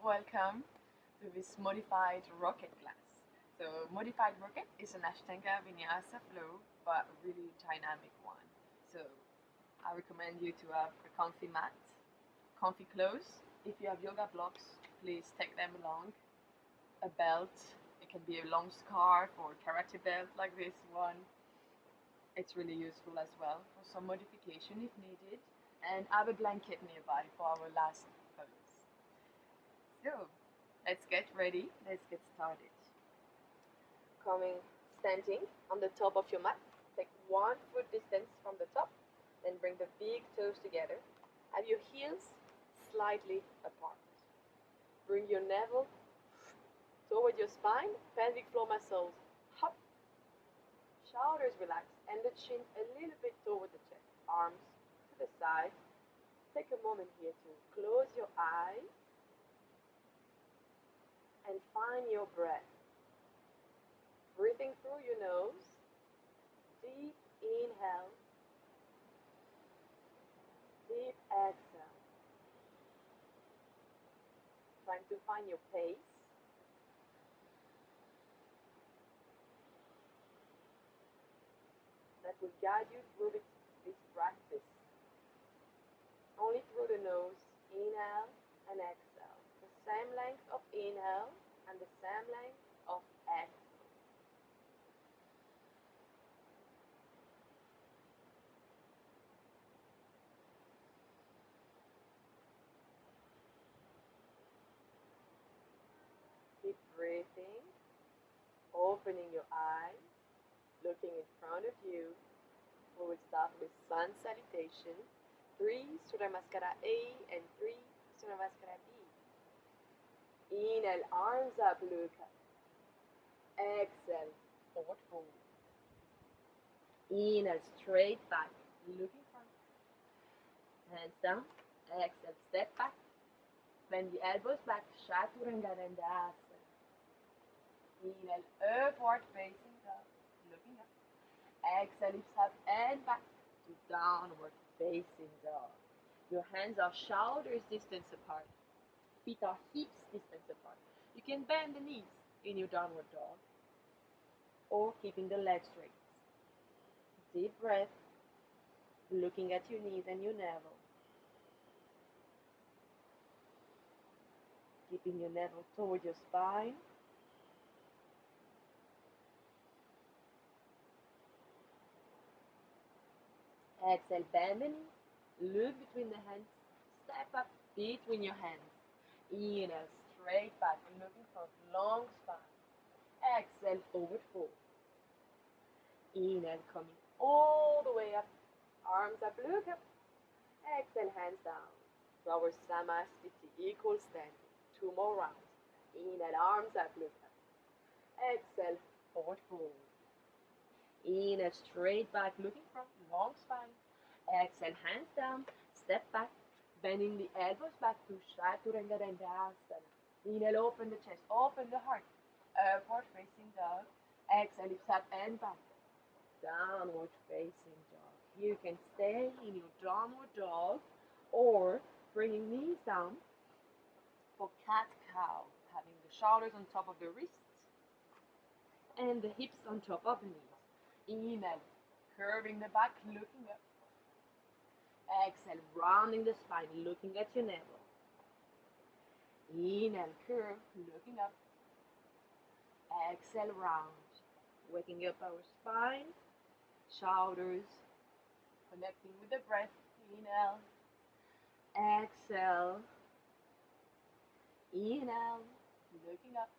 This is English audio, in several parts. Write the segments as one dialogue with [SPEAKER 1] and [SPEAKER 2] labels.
[SPEAKER 1] Welcome to this modified rocket class. So modified rocket is an Ashtanga Vinyasa flow, but a really dynamic one. So I recommend you to have a comfy mat, comfy clothes. If you have yoga blocks, please take them along. A belt, it can be a long scarf or a karate belt like this one. It's really useful as well for some modification if needed. And have a blanket nearby for our last pose. So, let's get ready, let's get started. Standing on the top of your mat, take 1 foot distance from the top, then bring the big toes together. Have your heels slightly apart. Bring your navel toward your spine, pelvic floor muscles up, shoulders relax, and the chin a little bit toward the chest. Arms to the side. Take a moment here to close your eyes and find your breath. Breathing through your nose, deep inhale, deep exhale. Trying to find your pace. That will guide you through this practice. Only through the nose, inhale and exhale. The same length of inhale and the same length of exhale. Keep breathing, opening your eyes, looking in front of you. We will start with sun salutation. 3 Surya Namaskara A and 3 Surya Namaskara B. Inhale, arms up, look up. Exhale, forward fold. Inhale, straight back, looking front. Hands down. Exhale, step back. Bend the elbows back, Chaturanga Dandasana. Inhale, upward facing dog, looking up. Exhale, hips up and back to downward facing dog. Your hands are shoulders distance apart. Feet are hips distance apart. You can bend the knees in your downward dog or keeping the legs straight. Deep breath, looking at your knees and your navel. Keeping your navel toward your spine. Exhale, bend the knees, look between the hands, step up between your hands. Inhale, straight back, looking for long spine. Exhale, forward fold. Inhale, coming all the way up, arms up, look up. Exhale, hands down to our Samasthiti, equal standing. 2 more rounds. Inhale, arms up, look up. Exhale, forward fold. Inhale, straight back, looking from long spine. Exhale, hands down, step back, bending the elbows back to Chaturanga Dandasana. Inhale, open the chest, open the heart. Upward facing dog. Exhale, hips up and back. Downward facing dog. You can stay in your downward dog or bringing knees down for cat-cow, having the shoulders on top of the wrists and the hips on top of the knees. Inhale, curving the back, looking up. Exhale, rounding the spine, looking at your navel. Inhale, curve, looking up. Exhale, round, waking up our spine, shoulders, connecting with the breath. Inhale, exhale. Inhale, looking up,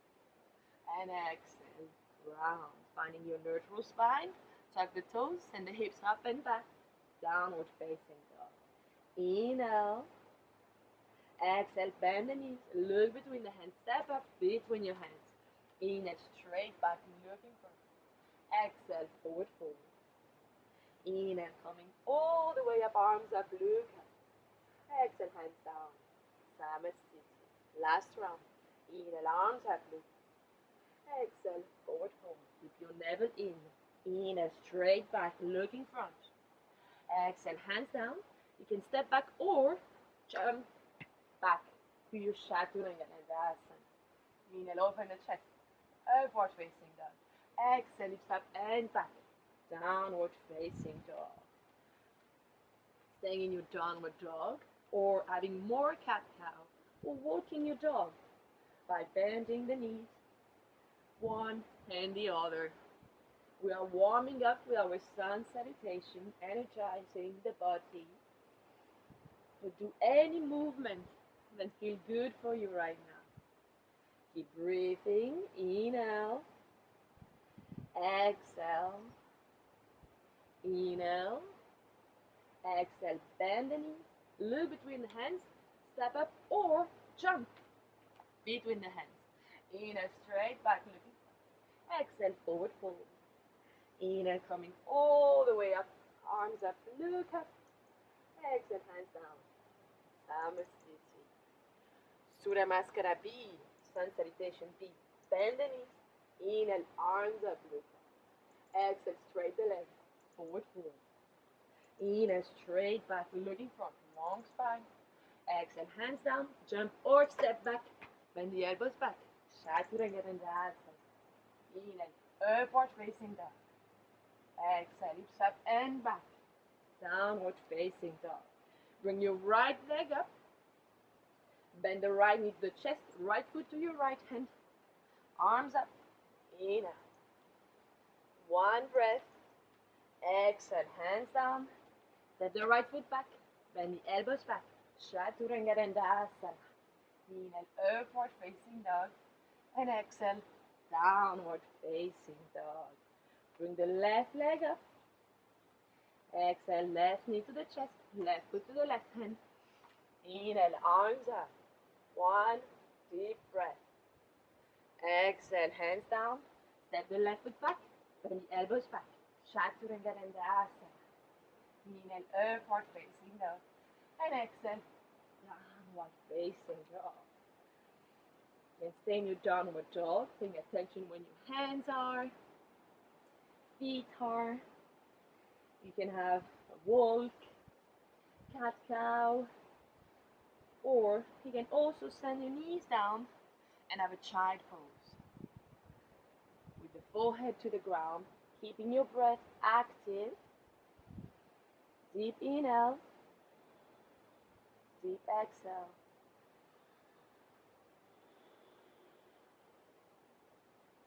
[SPEAKER 1] and exhale, round. Finding your neutral spine, tuck the toes and the hips up and back, downward facing dog. Inhale, exhale, bend the knees, look between the hands, step up between your hands. Inhale, straight back, looking front. Exhale, forward fold. Inhale, coming all the way up, arms up, look up. Exhale, hands down, Samasthiti. Last round. Inhale, arms up, look. Exhale, forward fold. Keep your navel in. Inhale, straight back, looking front. Exhale, hands down. You can step back or jump back to your Chaturanga asana. Inhale, open the chest. Upward facing dog. Exhale, lift up and back. Downward facing dog. Staying in your downward dog, or adding more cat-cow, or walking your dog by bending the knees, one and the other. We are warming up with our sun salutation, energizing the body. So do any movement that feels good for you right now. Keep breathing, inhale, exhale, inhale, exhale, bend the knees, look between the hands, step up or jump between the hands. Inhale, straight back, looking. Exhale, forward fold. Inhale, coming all the way up, arms up, look up. Exhale, hands down. Samasthiti. Surya Maskara B, sun salutation B. Bend the knees. Inhale, arms up, look up. Exhale, straight the legs, forward fold. Inhale, straight back, looking front, long spine. Exhale, hands down, jump or step back. Bend the elbows back. Chaturanga Dandasana. Inhale, upward facing dog. Exhale, lift up and back. Downward facing dog. Bring your right leg up. Bend the right knee to the chest. Right foot to your right hand. Arms up. Inhale. One breath. Exhale, hands down. Step the right foot back. Bend the elbows back. Chaturanga Dandasana. Inhale, upward facing dog. And exhale, downward facing dog. Bring the left leg up. Exhale, left knee to the chest. Left foot to the left hand. Inhale, arms up. One deep breath. Exhale, hands down. Step the left foot back. Bend the elbows back. Chaturanga Dandasana. Inhale, upward facing dog. And exhale, downward facing dog. And stay in your downward dog. Paying attention when your hands are, feet are. You can have a walk, cat-cow, or you can also send your knees down and have a child pose. With the forehead to the ground, keeping your breath active. Deep inhale, deep exhale.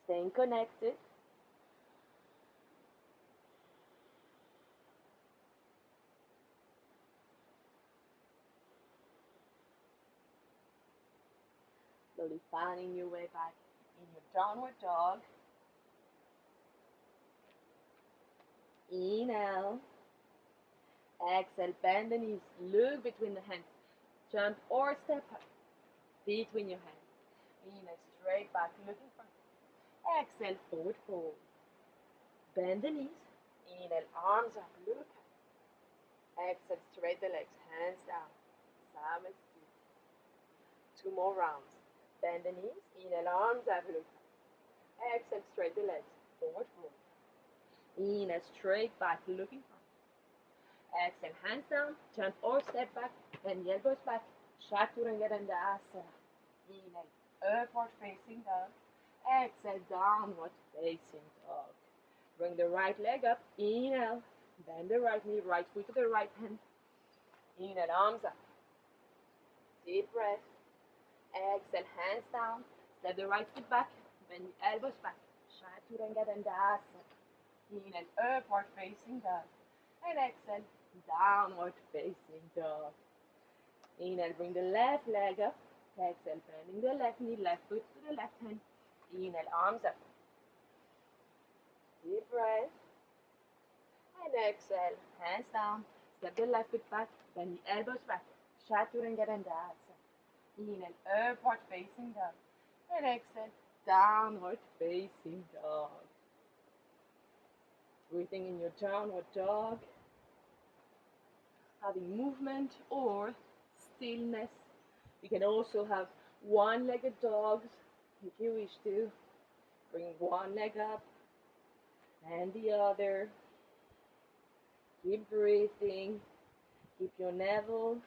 [SPEAKER 1] Staying connected. Slowly finding your way back in your downward dog. Inhale. Exhale, bend the knees, look between the hands. Jump or step up between your hands. Inhale, straight back, looking front. Exhale, forward fold. Bend the knees. Inhale, arms up, look up. Exhale, straight the legs, hands down. Samasthiti. Two more rounds. Bend the knees. Inhale, arms up, look up. Exhale, straight the legs, forward fold. Inhale, straight back, looking front. Exhale, hands down, jump or step back, and the elbows back. Chaturanga Dandasana. Inhale, upward facing dog. Exhale, downward facing dog. Bring the right leg up. Inhale, bend the right knee, right foot to the right hand. Inhale, arms up. Deep breath. Exhale, hands down. Step the right foot back, bend the elbows back. Chaturanga Dandasana. Inhale, upward facing dog. And exhale, downward facing dog. Inhale, bring the left leg up. Exhale, bending the left knee, left foot to the left hand. Inhale, arms up. Deep breath. And exhale, hands down. Step the left foot back, bend the elbows back. Chaturanga Dandasana. Inhale, upward facing dog. And exhale, downward facing dog. Breathing in your downward dog. Having movement or stillness. You can also have one-legged dogs if you wish to. Bring one leg up and the other. Keep breathing. Keep your navel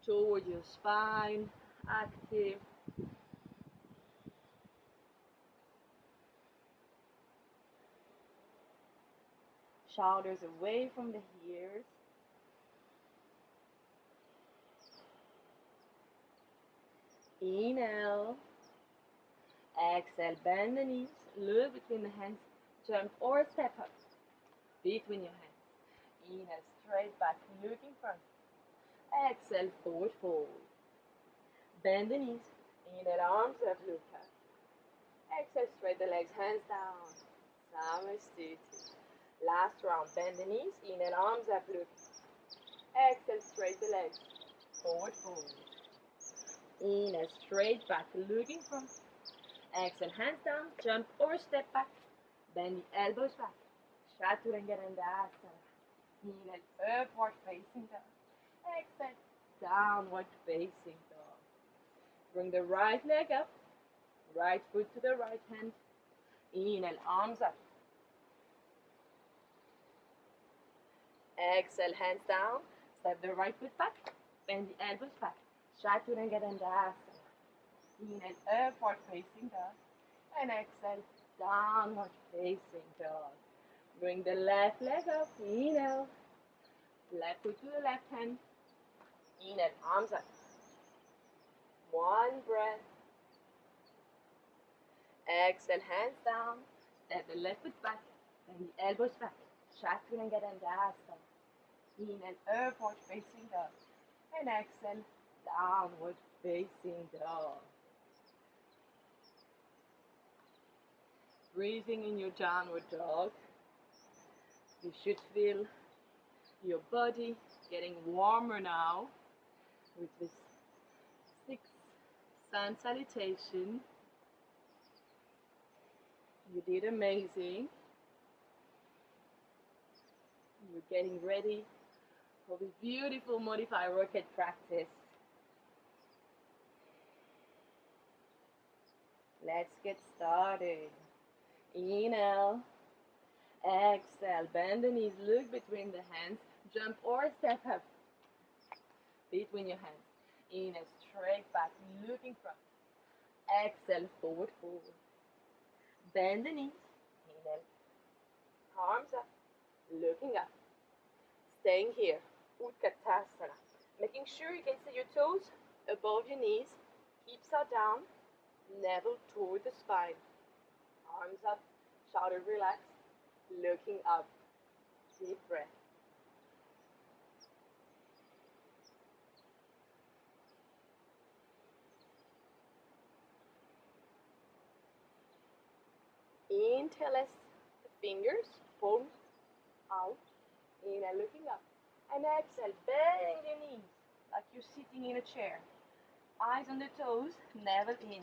[SPEAKER 1] toward your spine active. Shoulders away from the ears. Inhale. Exhale, bend the knees, look between the hands, jump or step up between your hands. Inhale, straight back, look in front. Exhale, forward fold. Bend the knees, inhale, arms up, look up. Exhale, straight the legs, hands down. Samasthiti. Last round, bend the knees, inhale, arms up, look. Exhale, straight the legs, forward fold. Inhale, straight back, look in front. Exhale, hands down, jump or step back. Bend the elbows back. Chaturanga Dandasana. Inhale, upward facing dog. Exhale, downward facing dog. Bring the right leg up. Right foot to the right hand. Inhale, arms up. Exhale, hands down. Step the right foot back. Bend the elbows back. Chaturanga Dandasana. Inhale, upward facing dog. And exhale, downward facing dog. Bring the left leg up. Inhale. Left foot to the left hand. Inhale, arms up. One breath. Exhale, hands down. Step the left foot back. Bend the elbows back. Chaturanga Dandasana. Inhale, upward facing dog. And exhale, downward facing dog. Breathing in your downward dog. You should feel your body getting warmer now with this 6 sun salutation. You did amazing. You're getting ready for this beautiful modified rocket practice. Let's get started. Inhale. Exhale. Bend the knees. Look between the hands. Jump or step up between your hands. Inhale. Straight back. Look in front. Exhale. Forward fold. Bend the knees. Inhale. Arms up. Looking up. Staying here. Utkatasana. Making sure you can see your toes above your knees. Hips are down. Navel toward the spine. Arms up. Shoulder relaxed. Looking up. Deep breath. Interlace the fingers, palms out. Inhale, looking up. And exhale, bend your knees like you're sitting in a chair. Eyes on the toes, navel in.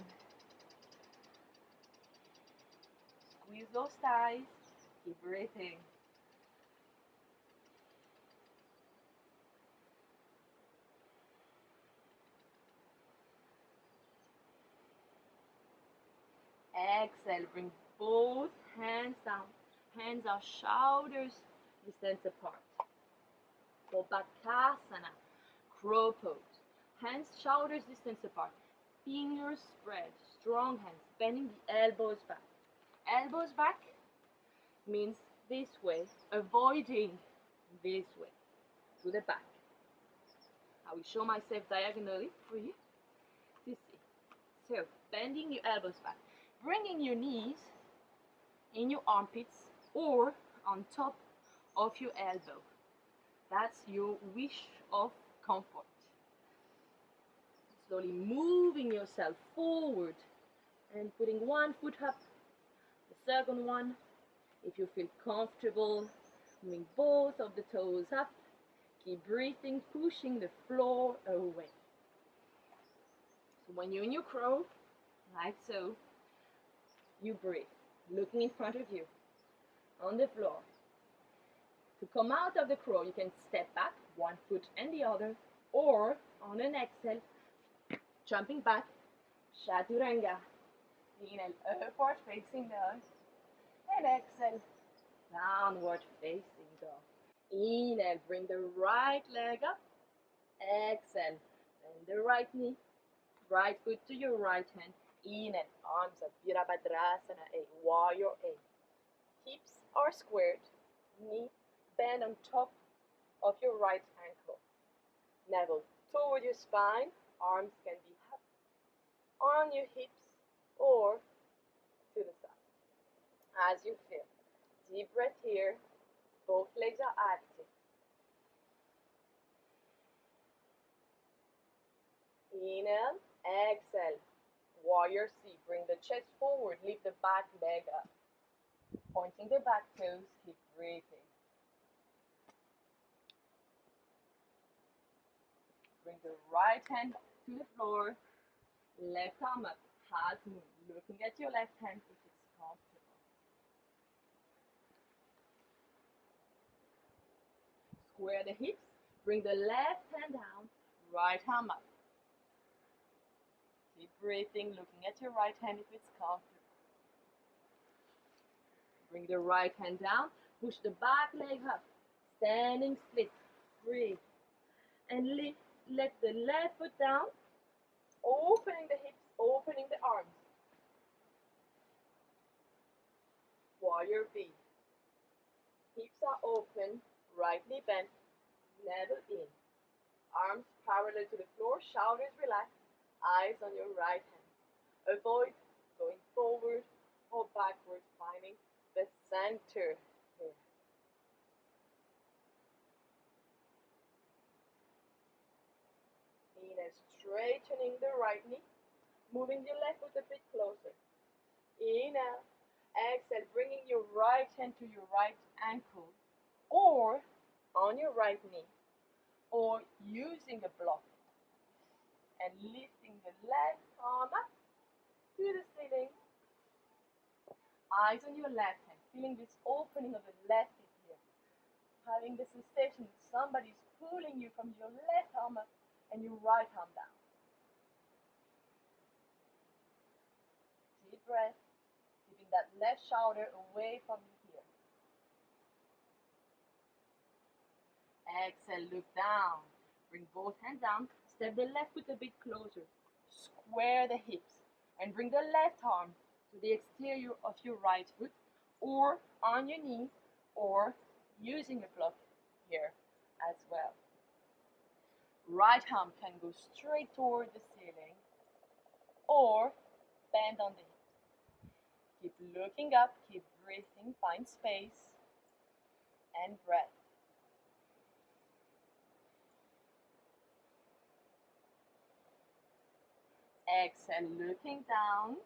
[SPEAKER 1] Squeeze those thighs. Keep breathing. Exhale, bring both hands down. Hands are shoulders distance apart. For Bakasana, crow pose. Hands, shoulders distance apart. Fingers spread. Strong hands. Bending the elbows back. Elbows back means this way. Avoiding this way. To the back. I will show myself diagonally for you to see. So, bending your elbows back. Bringing your knees in your armpits or on top of your elbow. That's your wish of comfort. Slowly moving yourself forward and putting one foot up, the second one. If you feel comfortable, moving both of the toes up. Keep breathing, pushing the floor away. So when you're in your crow, like so, you breathe, looking in front of you, on the floor. To come out of the crow, you can step back, one foot and the other, or on an exhale, jumping back, Chaturanga. Inhale, upward facing dog, and exhale, downward facing dog. Inhale, bring the right leg up, exhale, bend the right knee, right foot to your right hand. Inhale, arms up, Virabhadrasana A, warrior A. Hips are squared, knee Bend on top of your right ankle. Navel toward your spine. Arms can be up on your hips or to the side as you feel. Deep breath here. Both legs are active. Inhale, exhale. Warrior C. Bring the chest forward. Lift the back leg up. Pointing the back toes. Keep breathing. Bring the right hand to the floor. Left arm up. Half moon. Looking at your left hand if it's comfortable. Square the hips. Bring the left hand down. Right arm up. Keep breathing. Looking at your right hand if it's comfortable. Bring the right hand down. Push the back leg up. Standing split. Breathe. And lift. Let the left foot down. Opening the hips. Opening the arms. Warrior B. Hips are open. Rightly bent. Navel in. Arms parallel to the floor. Shoulders relaxed. Eyes on your right hand. Avoid going forward or backwards, finding the center here. Inhale, straightening the right knee, moving your left foot a bit closer. Inhale, exhale, bringing your right hand to your right ankle or on your right knee or using a block and lifting the left arm up to the ceiling. Eyes on your left hand, feeling this opening of the left hip here. Having the sensation that somebody's pulling you from your left arm up and your right arm down. Deep breath, keeping that left shoulder away from you here. Exhale, look down. Bring both hands down. Step the left foot a bit closer. Square the hips and bring the left arm to the exterior of your right foot or on your knee or using a block here as well. Right arm can go straight toward the ceiling or bend on the hips. Keep looking up, keep breathing, find space and breath. Exhale, looking down,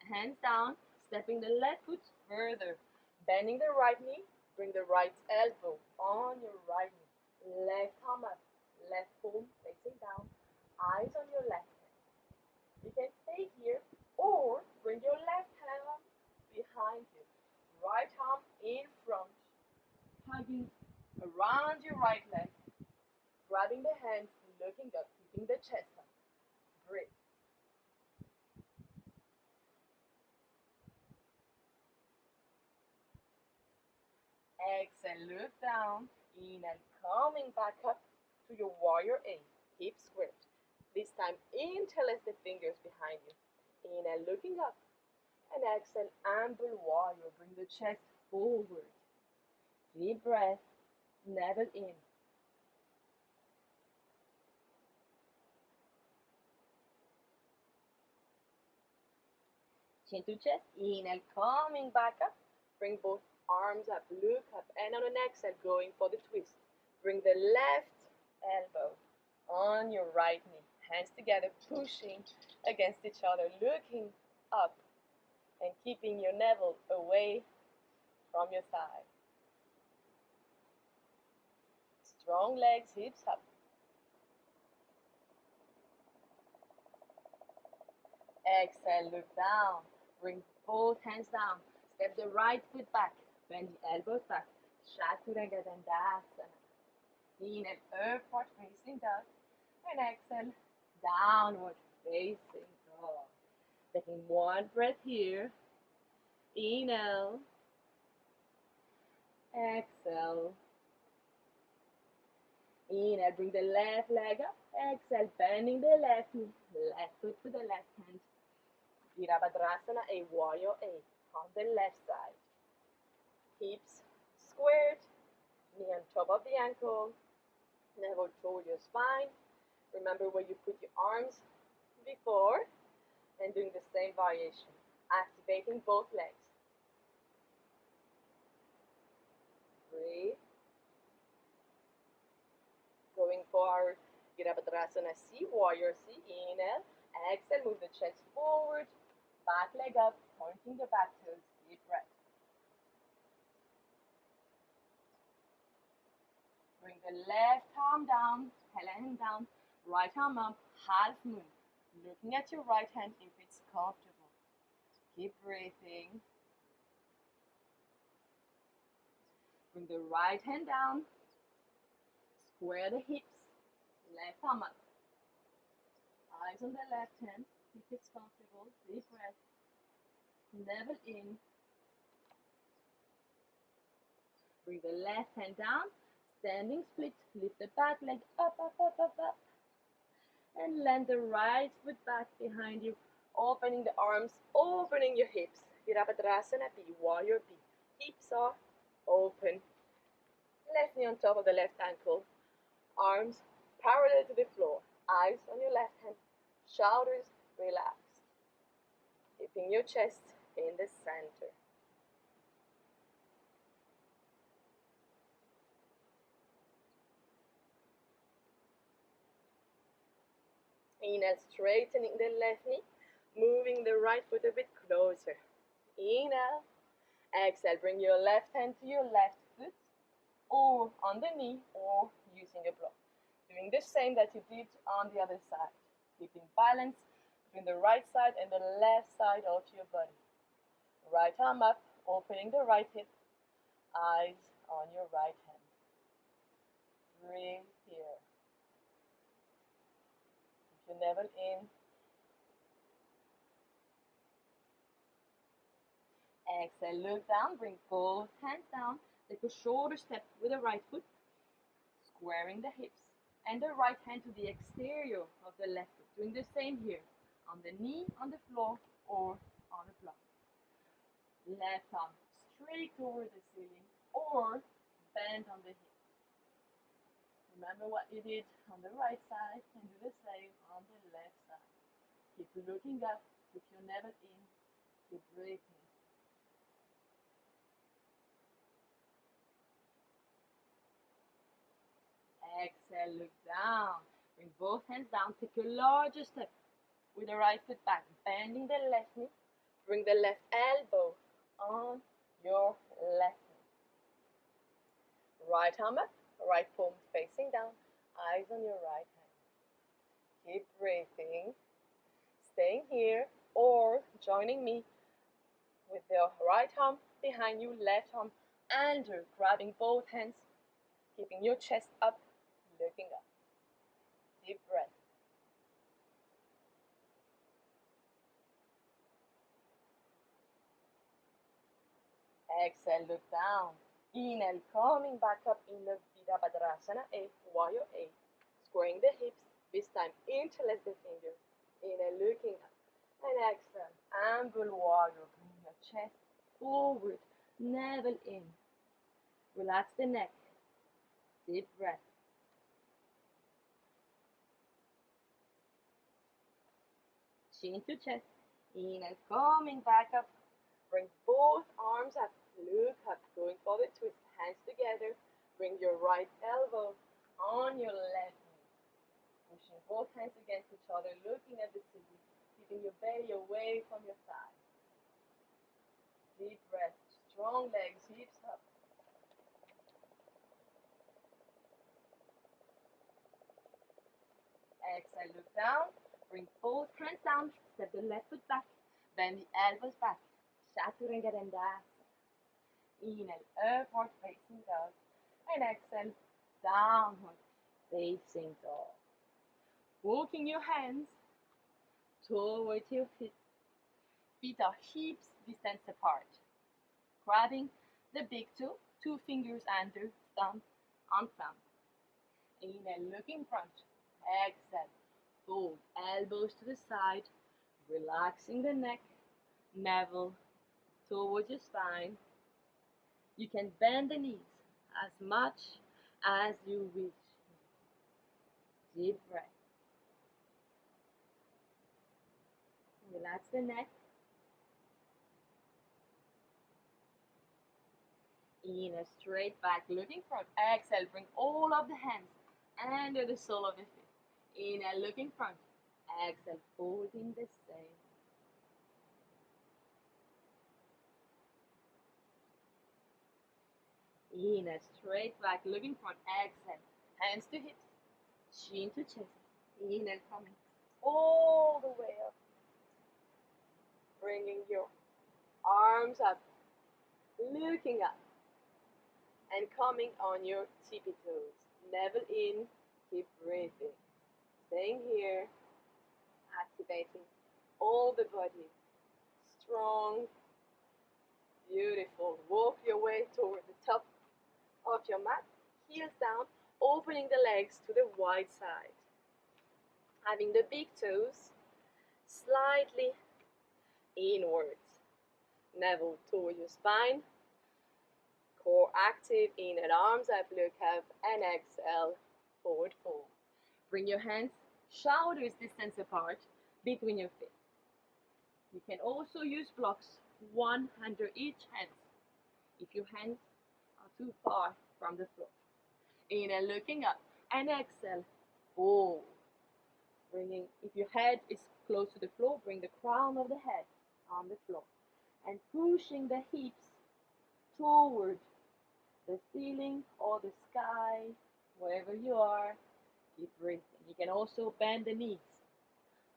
[SPEAKER 1] hands down, stepping the left foot further, bending the right knee, bring the right elbow on your right knee, left arm up, left palm facing down, eyes on your left hand. You can stay here or bring your left hand behind you, right arm in front, hugging around your right leg, grabbing the hands, looking up, keeping the chest up. Breathe. Exhale, look down. Inhale, coming back up to your warrior A. Hips squared. This time, interlace the fingers behind you. Inhale, looking up. And exhale, amble warrior. Bring the chest forward. Deep breath. Navel in. Chin to chest. Inhale, coming back up. Bring both arms up, look up, and on an exhale, going for the twist. Bring the left elbow on your right knee. Hands together, pushing against each other, looking up and keeping your navel away from your side. Strong legs, hips up. Exhale, look down. Bring both hands down. Step the right foot back. Bend the elbows back. Chaturanga Dandasana. Inhale, upward facing dog. And exhale, downward facing dog. Taking one breath here. Inhale. Exhale. Inhale, bring the left leg up. Exhale, bending the left knee. Left foot to the left hand. Virabhadrasana, a warrior A on the left side. Hips squared, Knee on top of the ankle, navel toward your spine. Remember where you put your arms before, and doing the same variation, activating both legs. Breathe. Going for our Virabhadrasana C, Warrior C. Inhale. Exhale, move the chest forward, back leg up, pointing the back toes. Deep breath. Bring the left arm down, hand down, right arm up, half moon. Looking at your right hand if it's comfortable. Keep breathing. Bring the right hand down, square the hips, left arm up. Eyes on the left hand if it's comfortable. Deep breath. Navel in. Bring the left hand down, standing split, lift the back leg up, up, up, up, up. And land the right foot back behind you, opening the arms, opening your hips. Virabhadrasana B, Warrior B. Hips are open. Left knee on top of the left ankle. Arms parallel to the floor. Eyes on your left hand. Shoulders relaxed. Keeping your chest in the center. Inhale, straightening the left knee, moving the right foot a bit closer. Inhale. Exhale, bring your left hand to your left foot, or on the knee, or using a block. Doing the same that you did on the other side. Keeping balance between the right side and the left side of your body. Right arm up, opening the right hip, eyes on your right hand. Breathe here. Keep your navel in. Exhale, look down, bring both hands down. Take a shoulder step with the right foot, squaring the hips, and the right hand to the exterior of the left foot. Doing the same here, on the knee, on the floor, or on a block. Left arm straight over the ceiling, or bend on the hips. Remember what you did on the right side, and do the same on the left side. Keep looking up, keep your navel in, keep breathing. Exhale, look down. Bring both hands down. Take a larger step with the right foot back. Bending the left knee. Bring the left elbow on your left knee. Right arm up. Right palm facing down. Eyes on your right hand. Keep breathing. Staying here or joining me with the right arm behind you. Left arm under. Grabbing both hands. Keeping your chest up. Looking up. Deep breath. Exhale, look down. Inhale, coming back up in the Virabhadrasana A, Warrior A. Squaring the hips, this time interlace the fingers. Inhale, looking up. And exhale, Ample Warrior. Bring your chest forward, navel in. Relax the neck. Deep breath. Chin to chest. Inhale, coming back up. Bring both arms up. Look up. Going for the twist. Hands together. Bring your right elbow on your left knee. Pushing both hands against each other. Looking at the ceiling. Keeping your belly away from your thighs. Deep breath. Strong legs. Hips up. Exhale. Look down. Bring both hands down. Step the left foot back. Bend the elbows back. Chaturanga Dandasana. Inhale, upward facing dog. And exhale, downward facing dog. Walking your hands towards your feet. Feet are hips distance apart. Grabbing the big toe, 2 fingers under, thumb on thumb. Inhale, look in front. Exhale, fold elbows to the side, relaxing the neck, navel towards your spine. You can bend the knees as much as you wish. Deep breath. Relax the neck. In a straight back, looking front. Exhale, bring all of the hands under the sole of the feet. Inhale, looking front. Exhale, folding the same. Inhale, straight back, looking front. Exhale, hands to hips, chin to chest. Inhale, coming all the way up. Bringing your arms up, looking up, and coming on your tippy toes. Navel in, keep breathing. Staying here, activating all the body. Strong, beautiful. Walk your way toward the top of your mat, heels down, opening the legs to the wide side. Having the big toes slightly inwards. Navel toward your spine. Core active, inhale, arms up, look up, and exhale, forward fold. Bring your hands shoulders distance apart between your feet. You can also use blocks, one under each hand, if your hands are too far from the floor. Inhale, looking up, and exhale, fold. Bringing, if your head is close to the floor, bring the crown of the head on the floor, and pushing the hips toward the ceiling or the sky, wherever you are. Keep breathing. You can also bend the knees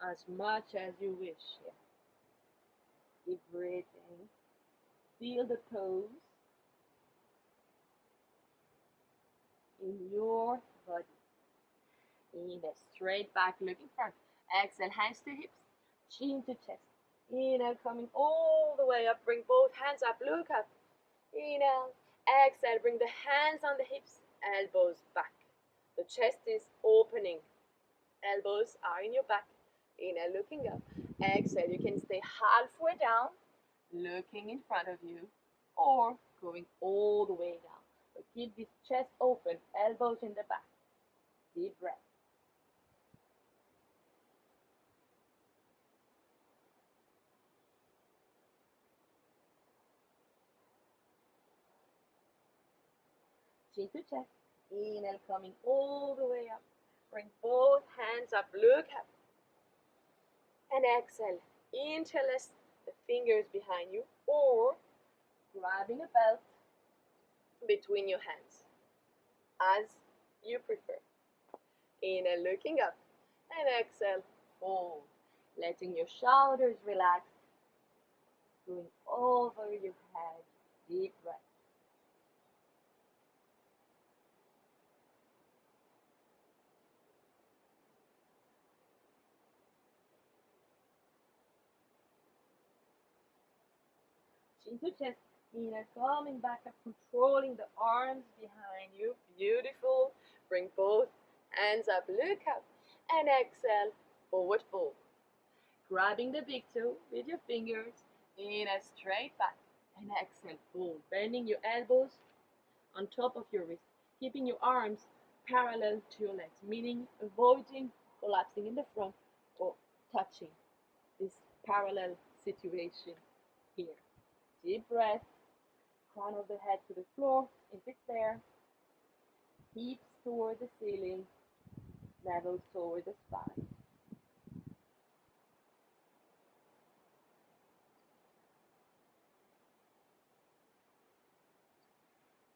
[SPEAKER 1] as much as you wish. Keep breathing. Feel the pose in your body. Inhale, straight back, looking front. Exhale, hands to hips, chin to chest. Inhale, coming all the way up. Bring both hands up, look up. Inhale, exhale, bring the hands on the hips, elbows back. The chest is opening. Elbows are in your back. Inhale, looking up. Exhale, you can stay halfway down, looking in front of you, or going all the way down. But keep this chest open, elbows in the back. Deep breath. Chin to chest. Inhale, coming all the way up. Bring both hands up, look up. And exhale, interlace the fingers behind you or grabbing a belt between your hands, as you prefer. Inhale, looking up, and exhale, fold. Letting your shoulders relax, going over your head. Deep breath. Chin to chest. Inhale, coming back up, controlling the arms behind you. Beautiful. Bring both hands up, look up, and exhale, forward fold. Grabbing the big toe with your fingers. Inhale, straight back, and exhale, fold. Bending your elbows on top of your wrist, keeping your arms parallel to your legs, meaning avoiding collapsing in the front or touching this parallel situation here. Deep breath, crown of the head to the floor, if it's there, hips toward the ceiling, navel toward the spine.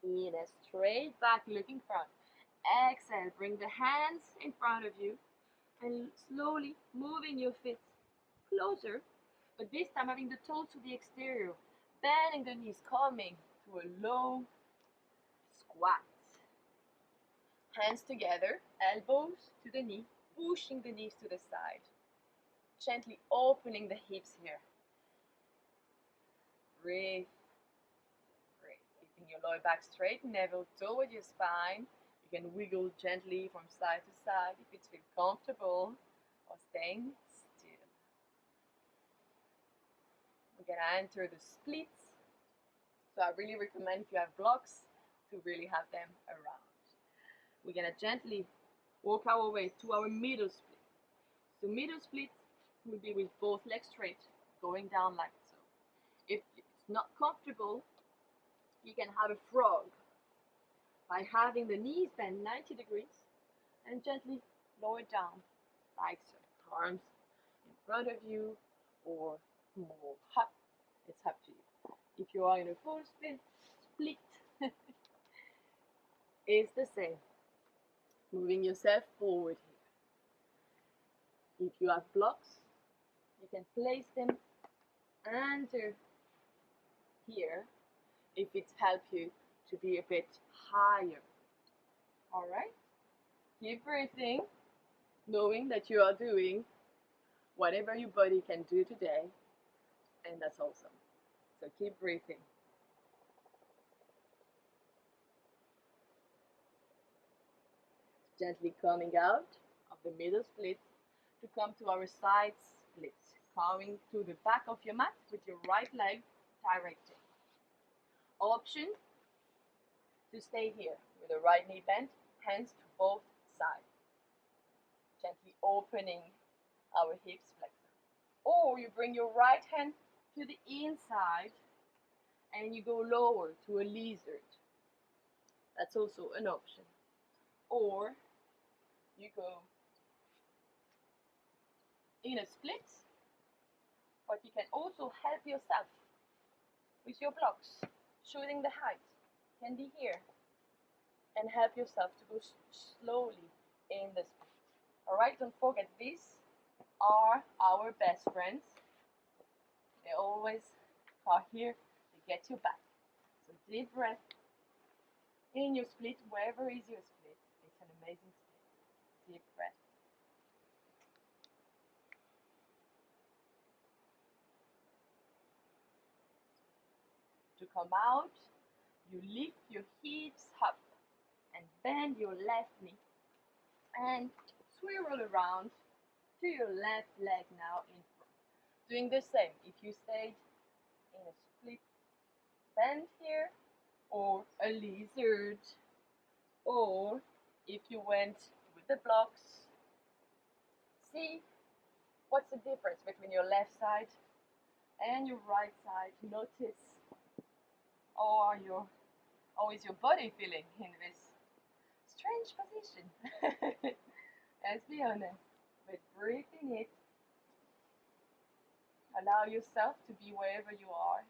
[SPEAKER 1] Inhale, straight back, looking front. Exhale, bring the hands in front of you and slowly moving your feet closer, but this time having the toes to the exterior, bending the knees, coming to a low squat. Hands together, elbows to the knee, pushing the knees to the side. Gently opening the hips here. Breathe. Breathe. Keeping your lower back straight, navel toward your spine. You can wiggle gently from side to side if it feels comfortable, or staying still. We're gonna enter the splits. So I really recommend, if you have blocks, to really have them around. We're gonna gently walk our way to our middle split. So middle split will be with both legs straight, going down like so. If it's not comfortable, you can have a frog by having the knees bent 90 degrees and gently lower down like so. Arms in front of you or more up. It's up to you. If you are in a full split, it's the same. Moving yourself forward here. If you have blocks, you can place them under here if it helps you to be a bit higher. All right? Keep breathing, knowing that you are doing whatever your body can do today, and that's awesome. So keep breathing. Gently coming out of the middle split to come to our side split. Coming to the back of your mat with your right leg directing. Option to stay here with the right knee bent, hands to both sides. Gently opening our hips flexor. Or you bring your right hand to the inside and you go lower to a lizard. That's also an option. Or you go in a split, but you can also help yourself with your blocks, shooting the height. Can be here and help yourself to go slowly in the split. All right, don't forget, these are our best friends. They always are here to get you back. So deep breath in your split, wherever is your split. It's an amazing split. Deep breath. To come out, you lift your hips up and bend your left knee and swirl around to your left leg now in front. Doing the same if you stayed in a split bend here, or a lizard, or if you went with the blocks. See what's the difference between your left side and your right side. Notice how is your body feeling in this strange position. Let's be honest, but breathe in it. Allow yourself to be wherever you are.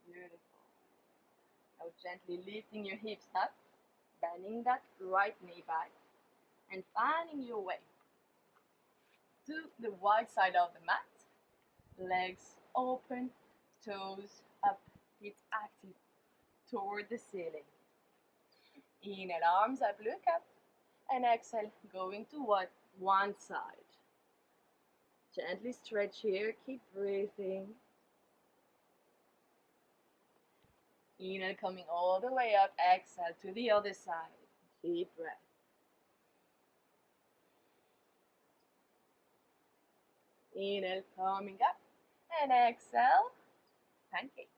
[SPEAKER 1] Beautiful. Now gently lifting your hips up, bending that right knee back, and finding your way to the wide side of the mat. Legs open, toes up, feet active toward the ceiling. Inhale, arms up, look up, and exhale, going to one side. Gently stretch here, keep breathing. Inhale, coming all the way up, exhale to the other side. Deep breath. Inhale, coming up, and exhale, pancake.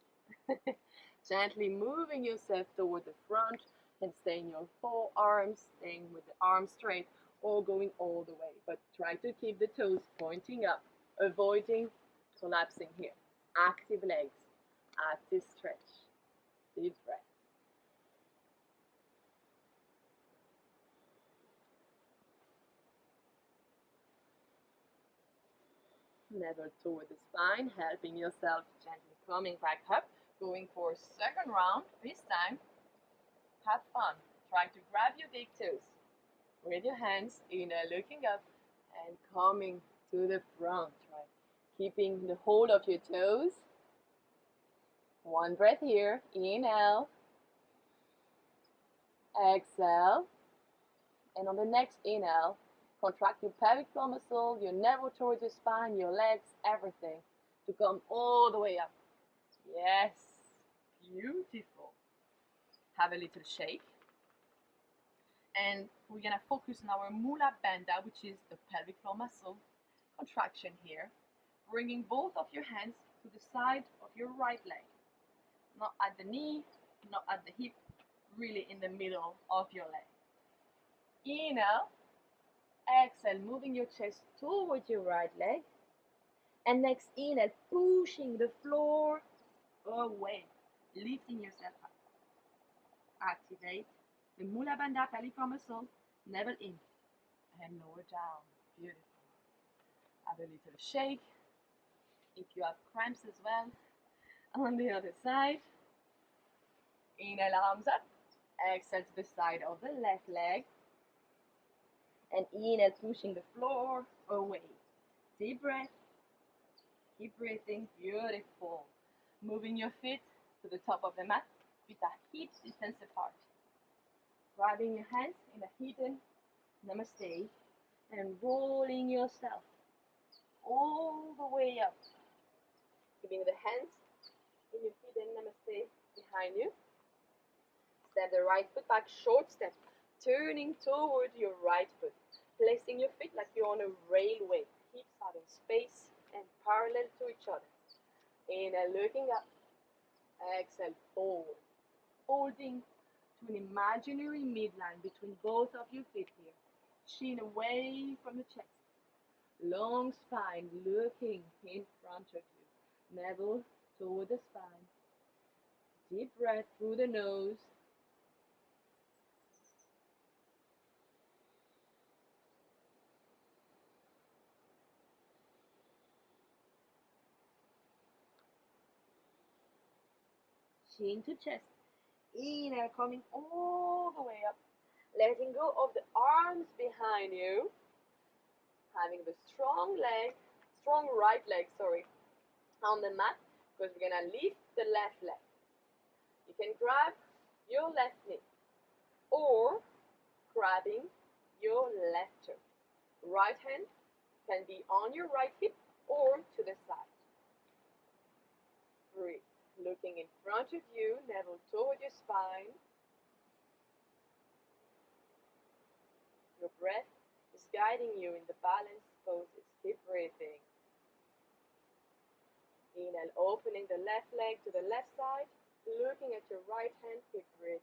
[SPEAKER 1] Gently moving yourself toward the front and staying your forearms, staying with the arms straight, or going all the way. But try to keep the toes pointing up, avoiding collapsing here. Active legs, active stretch. Deep breath. Level toward the spine, helping yourself gently coming back up, going for a second round. This time, have fun. Try to grab your big toes with your hands, looking up and coming to the front. Right, keeping the hold of your toes. One breath here. Inhale, exhale, and on the next inhale, contract your pelvic floor muscle, your navel towards your spine, your legs, everything to come all the way up. Yes, beautiful. Have a little shake. And we're gonna focus on our mula bandha, which is the pelvic floor muscle contraction here. Bringing both of your hands to the side of your right leg. Not at the knee, not at the hip, really in the middle of your leg. Inhale, exhale, moving your chest towards your right leg. And next inhale, pushing the floor away, lifting yourself up. Activate the Mula Bandha Pelvic muscle, navel in and lower down. Beautiful. Have a little shake. If you have cramps as well, on the other side. Inhale, arms up. Exhale to the side of the left leg. And inhale, pushing the floor away. Deep breath. Keep breathing. Beautiful. Moving your feet to the top of the mat. Feet are hip distance apart. Grabbing your hands in a hidden namaste. And rolling yourself all the way up. Keeping the hands in your hidden namaste behind you. Step the right foot back, short step. Turning toward your right foot. Placing your feet like you're on a railway. Hips are in space and parallel to each other. Inhale, looking up. Exhale, forward. Holding to an imaginary midline between both of your feet here. Chin away from the chest. Long spine looking in front of you. Navel toward the spine. Deep breath through the nose. Chin to chest. Inhale, coming all the way up. Letting go of the arms behind you. Having the strong right leg, on the mat, because we're gonna lift the left leg. You can grab your left knee or grabbing your left toe. Right hand can be on your right hip or to the side. Breathe. Looking in front of you, navel toward your spine. Your breath is guiding you in the balanced poses. Keep breathing. Inhale, opening the left leg to the left side. Looking at your right hand, keep breathing.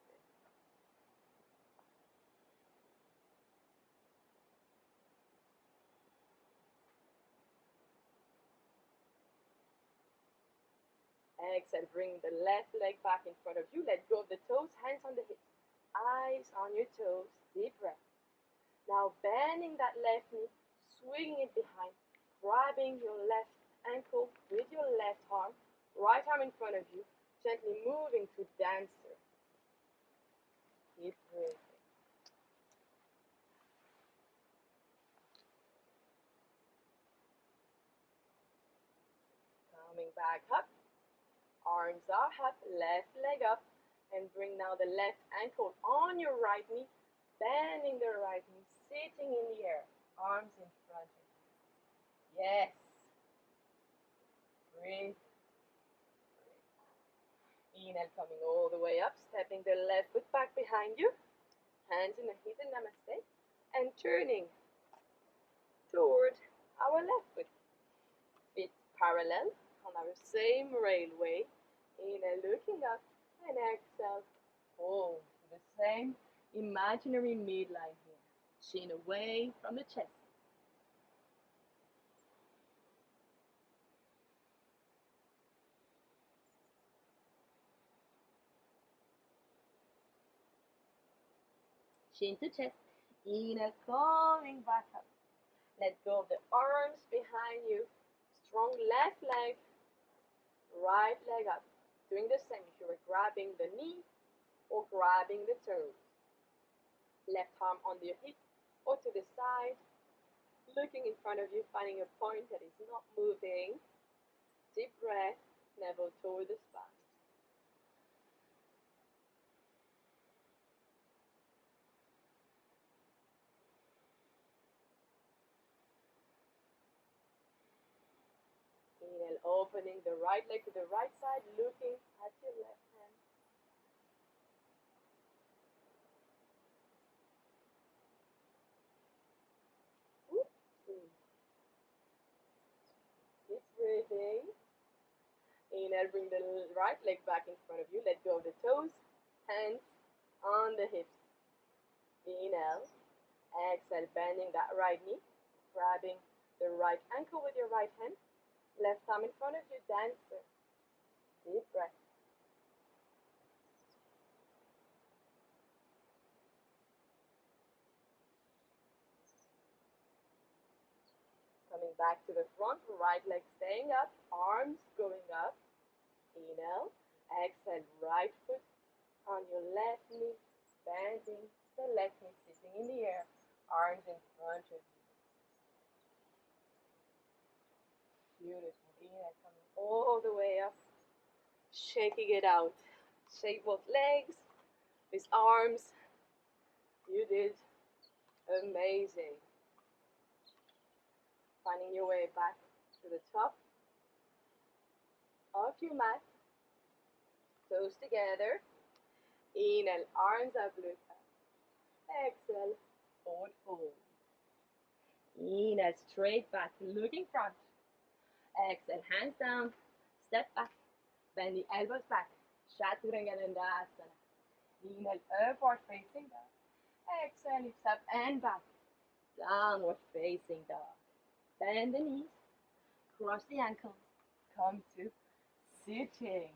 [SPEAKER 1] Exhale, bring the left leg back in front of you. Let go of the toes, hands on the hips. Eyes on your toes, deep breath. Now bending that left knee, swinging it behind, grabbing your left ankle with your left arm, right arm in front of you, gently moving to dancer. Keep breathing. Coming back up. Arms are up, left leg up, and bring now the left ankle on your right knee, bending the right knee, sitting in the air, arms in front of you. Yes. Breathe. Inhale, coming all the way up, stepping the left foot back behind you, hands in a hidden namaste, and turning toward our left foot. Feet parallel on our same railway. Inhale, looking up, and exhale, fold to the same imaginary midline here. Chin away from the chest. Chin to chest. Inhale, coming back up. Let go of the arms behind you. Strong left leg, right leg up. Doing the same if you were grabbing the knee or grabbing the toes. Left arm on your hip or to the side. Looking in front of you, finding a point that is not moving. Deep breath, navel toward the spine. Inhale, opening the right leg to the right side, looking at your left hand. Keep breathing. Inhale, bring the right leg back in front of you. Let go of the toes, hands on the hips. Inhale, exhale, bending that right knee, grabbing the right ankle with your right hand, left arm in front of you, dancer. Deep breath. Coming back to the front, right leg staying up, arms going up. Inhale, exhale, right foot on your left knee, bending the left knee, sitting in the air, arms in front of you. Beautiful. Inhale, coming all the way up, shaking it out. Shake both legs, with arms. You did amazing. Finding your way back to the top of your mat. Toes together. Inhale, arms up, look up. Exhale, forward fold. Inhale, straight back, looking front. Exhale, hands down, step back, bend the elbows back. Chaturanga Dandasana. Inhale, upward facing dog. Exhale, hips up and back. Downward facing dog. Bend the knees, cross the ankles, come to sitting.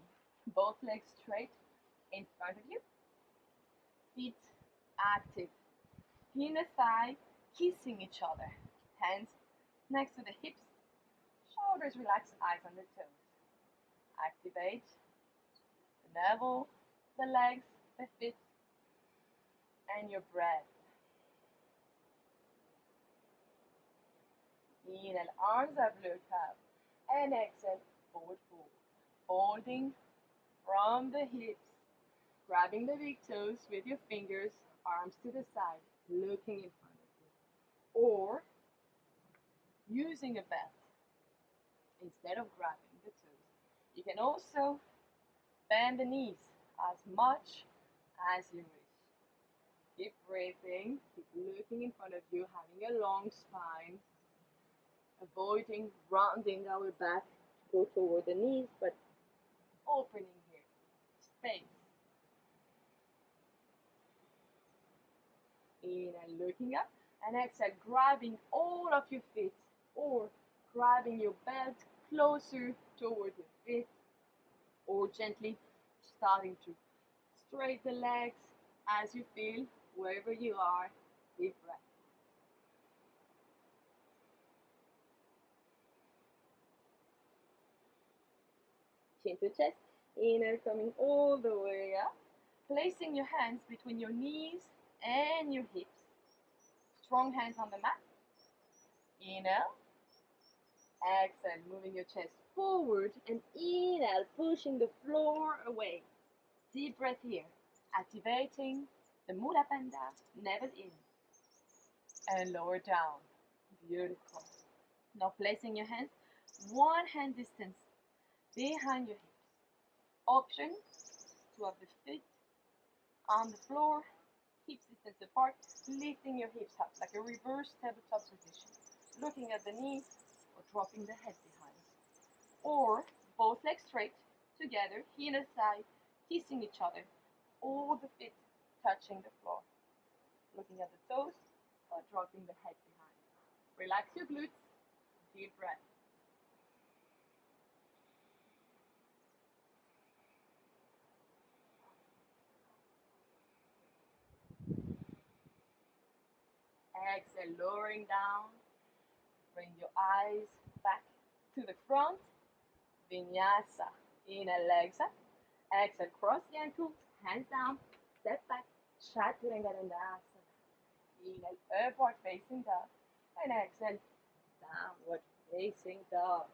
[SPEAKER 1] Both legs straight in front of you. Feet active. Inner thigh kissing each other. Hands next to the hips. Shoulders relaxed, eyes on the toes. Activate the navel, the legs, the feet, and your breath. Inhale, arms up, look up. And exhale, forward fold. Folding from the hips. Grabbing the big toes with your fingers, arms to the side, looking in front of you. Or using a belt instead of grabbing the toes. You can also bend the knees as much as you wish. Keep breathing, keep looking in front of you, having a long spine, avoiding rounding our back to go toward the knees, but opening here, space. Inhale, looking up, and exhale, grabbing all of your feet, or grabbing your belt closer toward your feet, or gently starting to straighten the legs as you feel, wherever you are. Deep breath. Chin to chest, inhale, coming all the way up, placing your hands between your knees and your hips. Strong hands on the mat. Inhale, exhale, moving your chest forward, and inhale, pushing the floor away. Deep breath here, activating the Mula Bandha, navel in, and lower down. Beautiful. Now placing your hands one hand distance behind your hips. Option to have the feet on the floor, hips distance apart, lifting your hips up like a reverse tabletop position, looking at the knees or dropping the head behind. Or both legs straight together, inner thigh kissing each other, all the feet touching the floor, looking at the toes or dropping the head behind. Relax your glutes, deep breath. Exhale, lowering down. Bring your eyes back to the front. Vinyasa. Inhale, legs up. Exhale, cross the ankles, hands down, step back. Chaturanga Dandasana. Inhale, upward facing dog. And exhale, downward facing dog.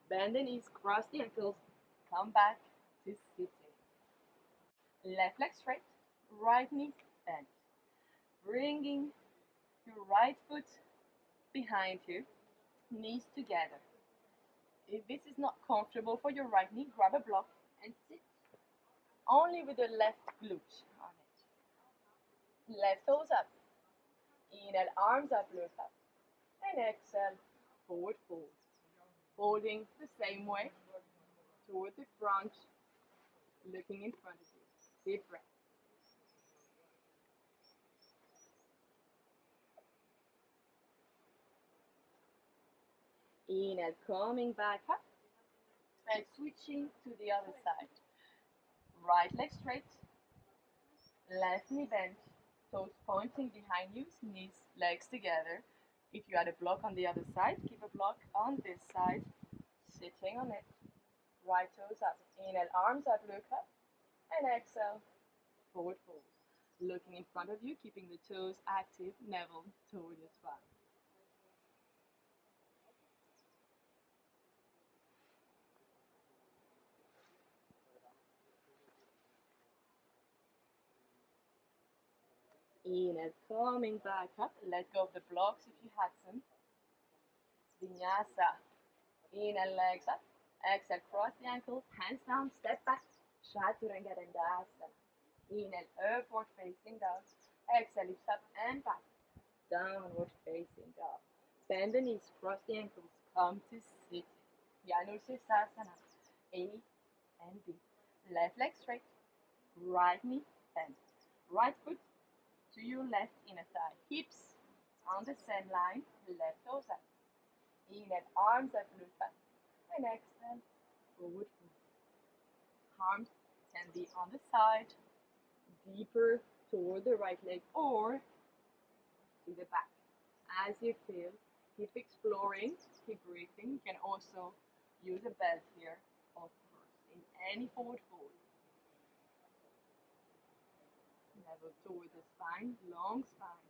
[SPEAKER 1] Bend the knees, cross the ankles, come back to sitting. Left leg straight, right knee bent. Bringing your right foot behind you, knees together. If this is not comfortable for your right knee, grab a block and sit only with the left glute on it. Left toes up. Inhale, arms up, look up. And exhale, forward fold. Folding the same way. toward the front, looking in front of you. Deep breath. Inhale, coming back up and switching to the other side. Right leg straight, left knee bent, toes pointing behind you, knees, legs together. If you had a block on the other side, keep a block on this side, sitting on it. Right toes up. Inhale, arms up, look up, and exhale, forward fold. Looking in front of you, keeping the toes active, navel toward your spine. Inhale, coming back up. Let go of the blocks if you had some. Vinyasa. Inhale, legs up. Exhale, cross the ankles, hands down, step back. Chaturanga Dandasana. Inhale, upward facing dog. Exhale, lift up and back. Downward facing dog. Bend the knees, cross the ankles, come to sitting. Janusasana. A and B. Left leg straight. Right knee bent. Right foot to your left inner thigh. Hips on the same line. Left toes up. Inhale, arms up, look up. And exhale, forward fold. Arms can be on the side, deeper toward the right leg, or to the back. As you feel, keep exploring, keep breathing. You can also use a belt here, of course, in any forward fold. Level toward the spine, long spine.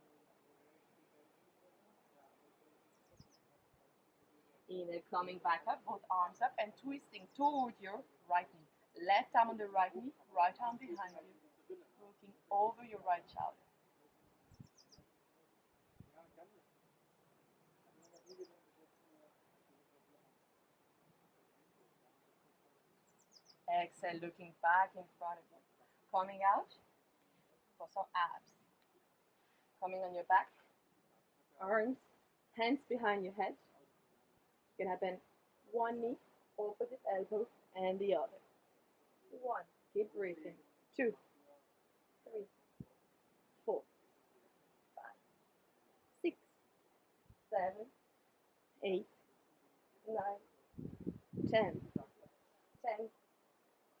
[SPEAKER 1] Inhale, coming back up, both arms up and twisting toward your right knee. Left arm on the right knee, right arm behind you, looking over your right shoulder. Exhale, looking back in front of you. Coming out for some abs. Coming on your back, arms, hands behind your head. You can have bend one knee, opposite elbow, and the other. 1, keep breathing. 2, 3, 4, 5, 6, 7, 8, 9, 10. 10,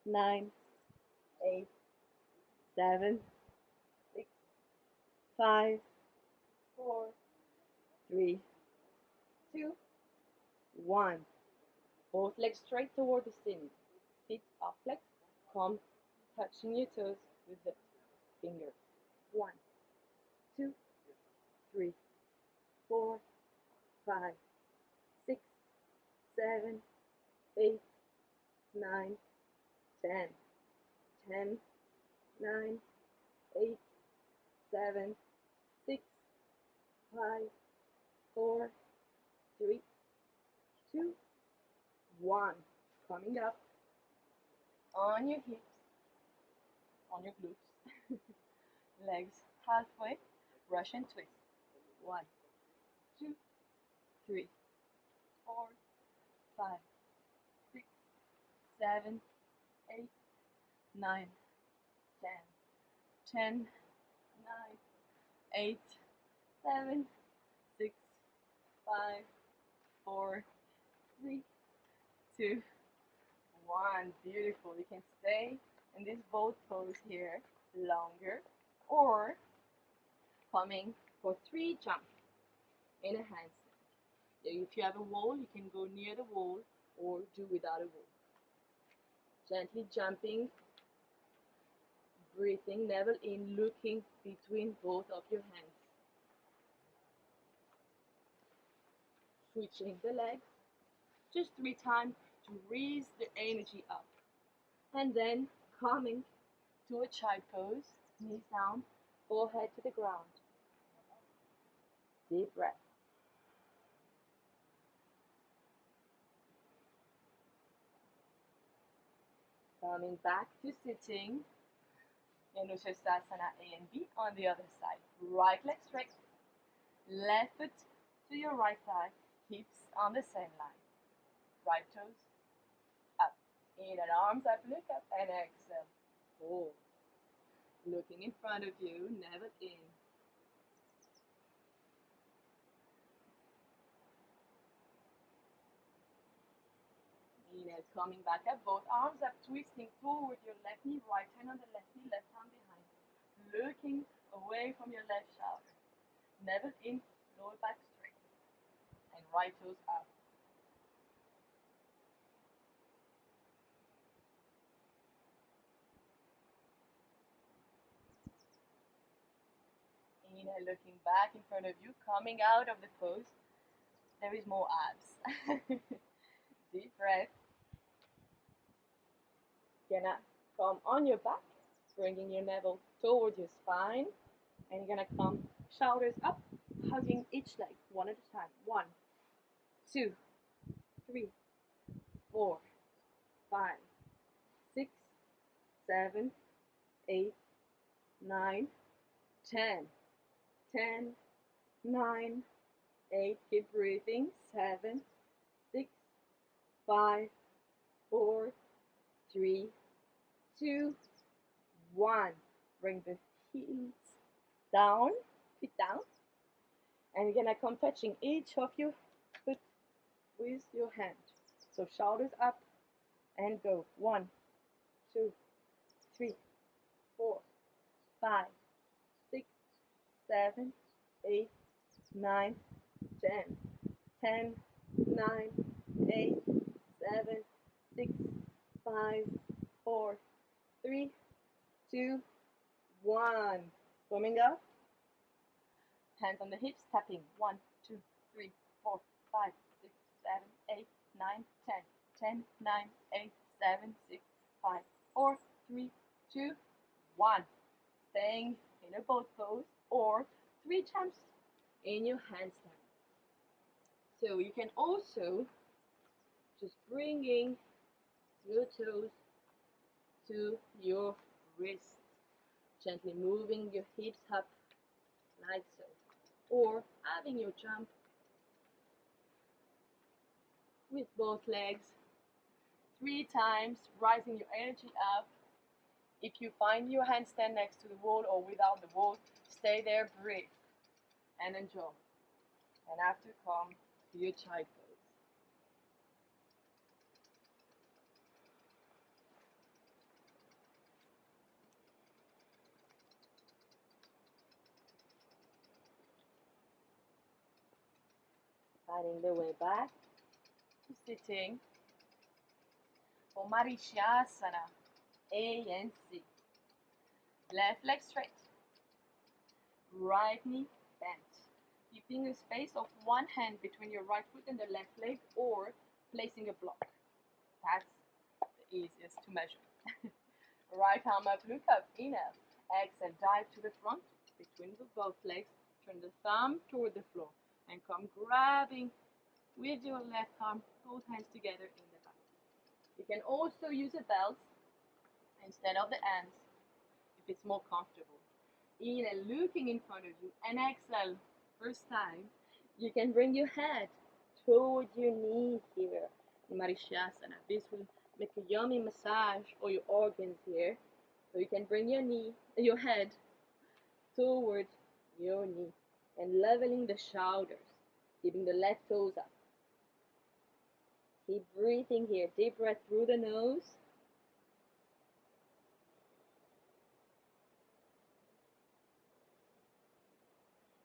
[SPEAKER 1] 9, 8, 7, 6, 5, 4, 3, 2, 1. Both legs straight toward the ceiling. Feet are flexed. Come touching your toes with the fingers. 1, 2, 3, 4, 5, 6, 7, 8, 9, 10. 10, 9, 8, 7, 6, 5, 4, 3, 2, 1. Coming up on your hips, on your glutes, legs halfway, Russian twist. 1, 2, 3, 4, 5, 6, 7, 8, 9, 10. 10, 9, 8, 7, 6, 5, 4, 3, 2, 1. Beautiful. You can stay in this boat pose here longer, or coming for 3 jumps in a handstand. If you have a wall, you can go near the wall or do without a wall. Gently jumping, breathing, navel in, looking between both of your hands. Switching the legs, just 3 times to raise the energy up. And then coming to a child pose, knees down, forehead to the ground. Deep breath. Coming back to sitting, Janusasana A and B on the other side. Right leg straight, left foot to your right thigh, hips on the same line. Right toes up. Inhale, arms up, look up, and exhale. Hold. Looking in front of you, navel in. Inhale, coming back up, both arms up, twisting forward your left knee, right hand on the left knee, left arm behind. Looking away from your left shoulder. Navel in, lower back straight. And right toes up. Inhale, looking back in front of you, coming out of the pose. There is more abs. Deep breath. Gonna come on your back, bringing your navel towards your spine. And you're gonna come shoulders up, hugging each leg one at a time. 1, 2, 3, 4, 5, 6, 7, 8, 9, 10. 10, 9, 8. Keep breathing. 7, 6, 5, 4, 3, 2, 1. Bring the heels down, feet down. And you're gonna come touching each of your foot with your hand. So shoulders up and go. 1, 2, 3, 4, 5, 6, 7, 8, 9, 10. 10, 9, 8, 7, 6, 5, 4, 3, 2, 1. Coming up. Hands on the hips, tapping. 1, 2, 3, 4, 5, 6, 7, 8, 9, 10. 10, 9, 8, 7, 6, 5, 4, 3, 2, 1. Staying in a boat pose or 3 times in your handstand. So you can also just bringing your toes to your wrists, gently moving your hips up like so, or having your jump with both legs 3 times, rising your energy up. If you find your handstand next to the wall or without the wall, stay there, breathe and enjoy. And after, come to your child pose. Finding the way back to sitting for Marishasana, A and C. Left leg straight, right knee bent, keeping a space of 1 hand between your right foot and the left leg, or placing a block. That's the easiest to measure. Right arm up, look up, inhale, exhale, dive to the front, between both legs, turn the thumb toward the floor, and come grabbing with your left arm, both hands together in the back. You can also use a belt instead of the hands if it's more comfortable. Inhale, looking in front of you, and exhale, first time, you can bring your head towards your knee here in Marishasana. This will make a yummy massage for your organs here. So you can bring your head towards your knee and leveling the shoulders, keeping the left toes up. Keep breathing here. Deep breath through the nose.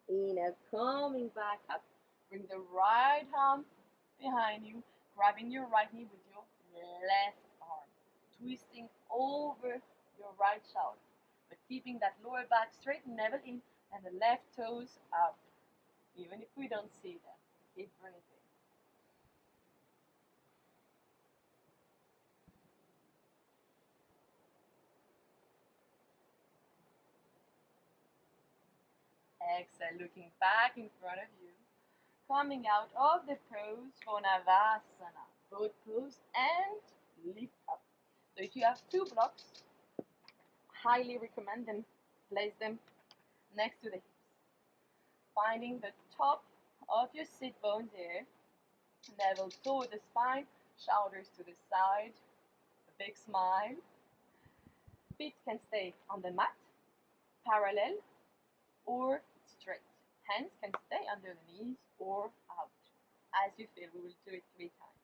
[SPEAKER 1] Inhale, coming back up. Bring the right arm behind you, grabbing your right knee with your left arm, twisting over your right shoulder, but keeping that lower back straight, navel in, and the left toes up, even if we don't see them. Keep breathing. Exhale, looking back in front of you, coming out of the pose for Navasana, both pose and lift up. So if you have 2 blocks, highly recommend them, place them next to the hips. Finding the top of your sit bones here, navel toward the spine, shoulders to the side, big smile. Feet can stay on the mat, parallel or straight. Hands can stay under the knees or out. As you feel, we will do it 3 times.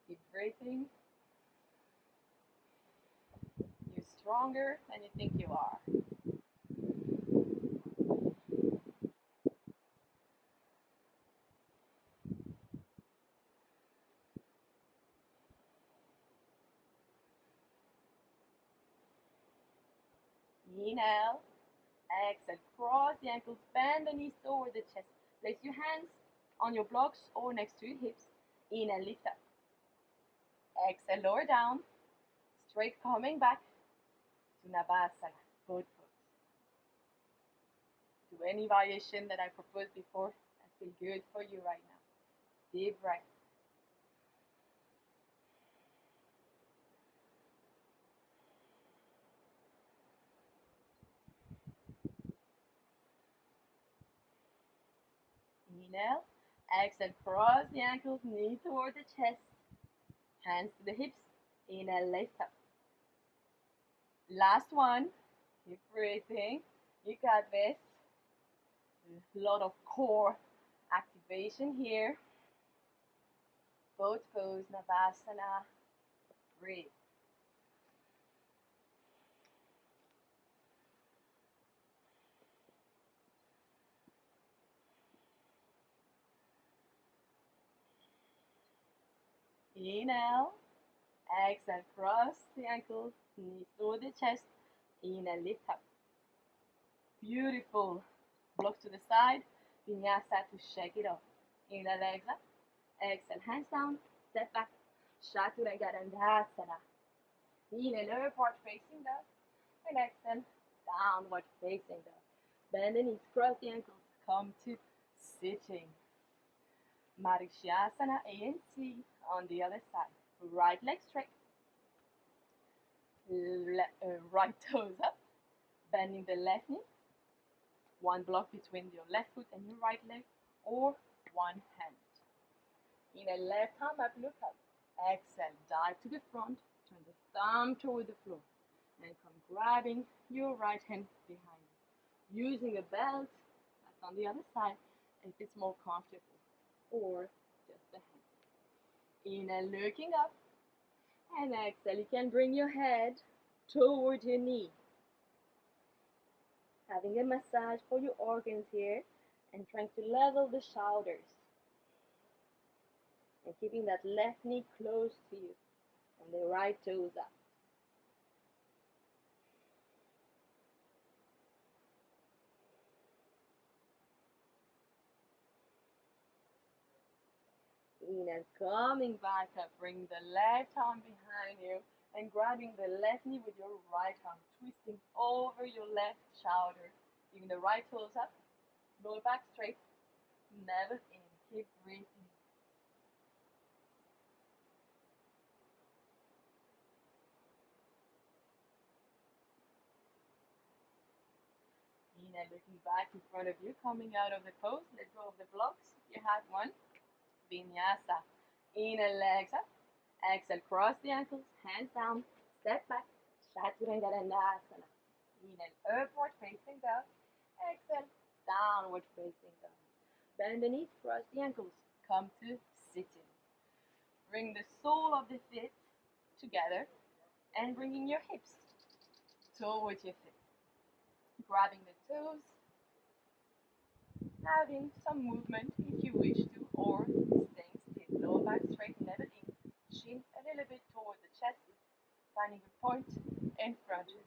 [SPEAKER 1] Keep breathing. You're stronger than you think you are. Inhale. Exhale. Cross the ankles, bend the knees toward the chest. Place your hands on your blocks or next to your hips. Inhale, lift up. Exhale, lower down. Straight coming back to Navasana, both foot. Do any variation that I proposed before that feel good for you right now. Deep breath. Inhale. Exhale, cross the ankles, knee toward the chest. Hands to the hips. Inhale, lift up. Last one. Keep breathing. You got this. A lot of core activation here. Both pose, Navasana. Breathe. Inhale. Exhale, cross the ankles, knees toward the chest. Inhale, lift up. Beautiful. Block to the side. Vinyasa to shake it off. Inhale, legs up. Exhale, hands down. Step back. Chaturanga Dandasana. Inhale, upward facing dog. And exhale, downward facing dog. Bend the knees, cross the ankles. Come to sitting. Marikshasana A and C on the other side. Right leg straight. Right toes up. Bending the left knee. One block between your left foot and your right leg, or one hand. Inhale, left arm up, look up. Exhale, dive to the front, turn the thumb toward the floor, and come grabbing your right hand behind you. Using a belt that's on the other side if it's more comfortable, or just the hand. Inhale, looking up, and exhale, you can bring your head toward your knee. Having a massage for your organs here and trying to level the shoulders. And keeping that left knee close to you and the right toes up. Inhale, coming back up, bring the left arm behind you and grabbing the left knee with your right arm, twisting over your left shoulder, keeping the right toes up, lower back straight, never in, keep breathing. Inhale, looking back in front of you, coming out of the pose, let go of the blocks, if you have one. Vinyasa. Inhale, legs up. Exhale, cross the ankles, hands down, step back, Chaturanga Dandasana. Inhale, upward facing dog. Exhale, downward facing dog. Bend the knees, cross the ankles, come to sitting. Bring the sole of the feet together and bringing your hips towards your feet. Grabbing the toes, having some movement if you wish to, or staying still. Lower back straight, never in. Chin a little bit toward the chest, finding a point in front of you.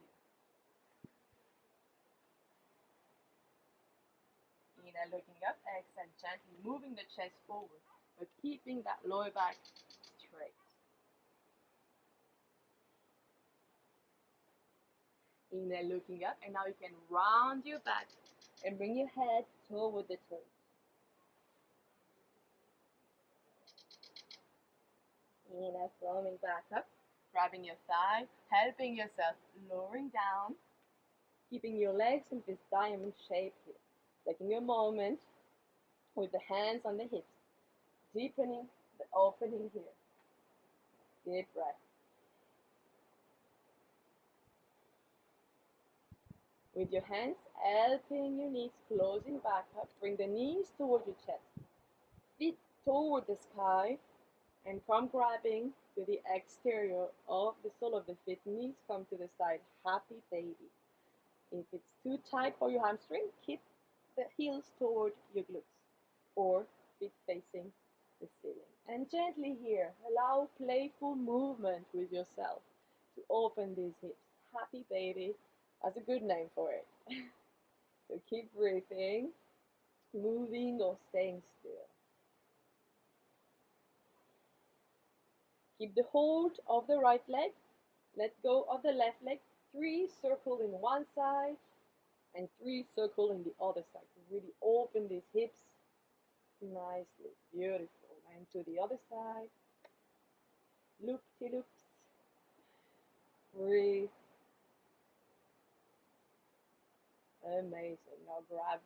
[SPEAKER 1] Inhale, looking up. Exhale, gently moving the chest forward, but keeping that lower back straight. Inhale, looking up, and now you can round your back and bring your head toward the toes. Inhale, coming back up, grabbing your thigh, helping yourself, lowering down, keeping your legs in this diamond shape here. Taking a moment with the hands on the hips, deepening the opening here. Deep breath. With your hands helping your knees, closing back up. Bring the knees toward your chest. Feet toward the sky and come grabbing to the exterior of the sole of the feet. Knees come to the side. Happy baby. If it's too tight for your hamstring, keep the heels toward your glutes or feet facing the ceiling. And gently here, allow playful movement with yourself to open these hips. Happy baby, that's a good name for it. So keep breathing, moving or staying still. Keep the hold of the right leg. Let go of the left leg. 3 circles in one side and 3 circles in the other side. To really open these hips nicely. Beautiful. And to the other side. Loop-de-loops. Breathe. Amazing. Now grab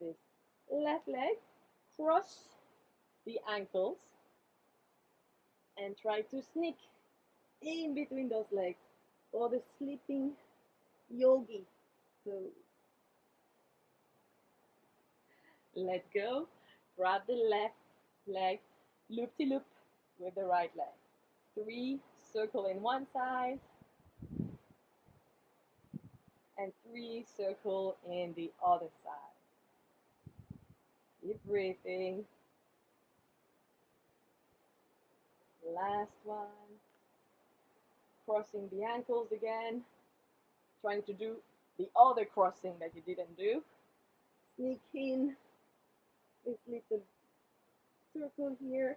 [SPEAKER 1] this left leg. Cross the ankles. And try to sneak in between those legs. Or the sleeping yogi pose. Let go. Grab the left leg, loop-de-loop with the right leg. 3 circle in one side and 3 circle in the other side. Keep breathing. Last one. Crossing the ankles again. Trying to do the other crossing that you didn't do. Sneak in this little circle here.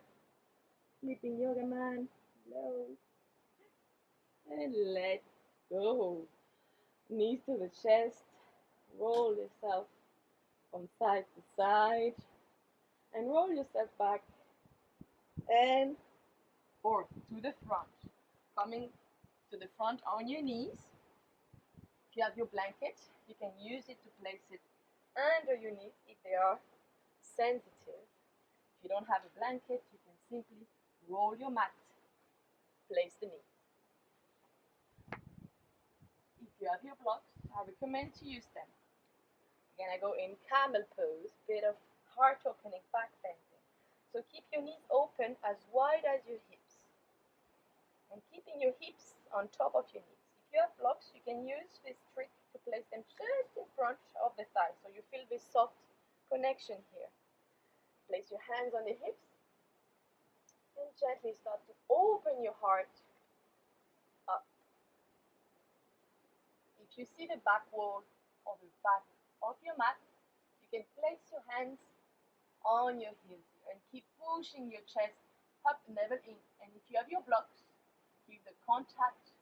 [SPEAKER 1] Sleeping yoga man. Low. And let go. Knees to the chest. Roll yourself from side to side. And roll yourself back and forth to the front. Coming to the front on your knees. If you have your blanket, you can use it to place it under your knees if they are sensitive. If you don't have a blanket, you can simply roll your mat, place the knees. If you have your blocks, I recommend to use them. Again, I go in camel pose, bit of heart opening, back bending. So keep your knees open as wide as your hips. And keeping your hips on top of your knees. If you have blocks, you can use this trick to place them just in front of the thigh. So you feel this soft connection here. Place your hands on the hips. And gently start to open your heart up. If you see the back wall or the back of your mat, you can place your hands on your heels and keep pushing your chest up, never in. And if you have your blocks, keep the contact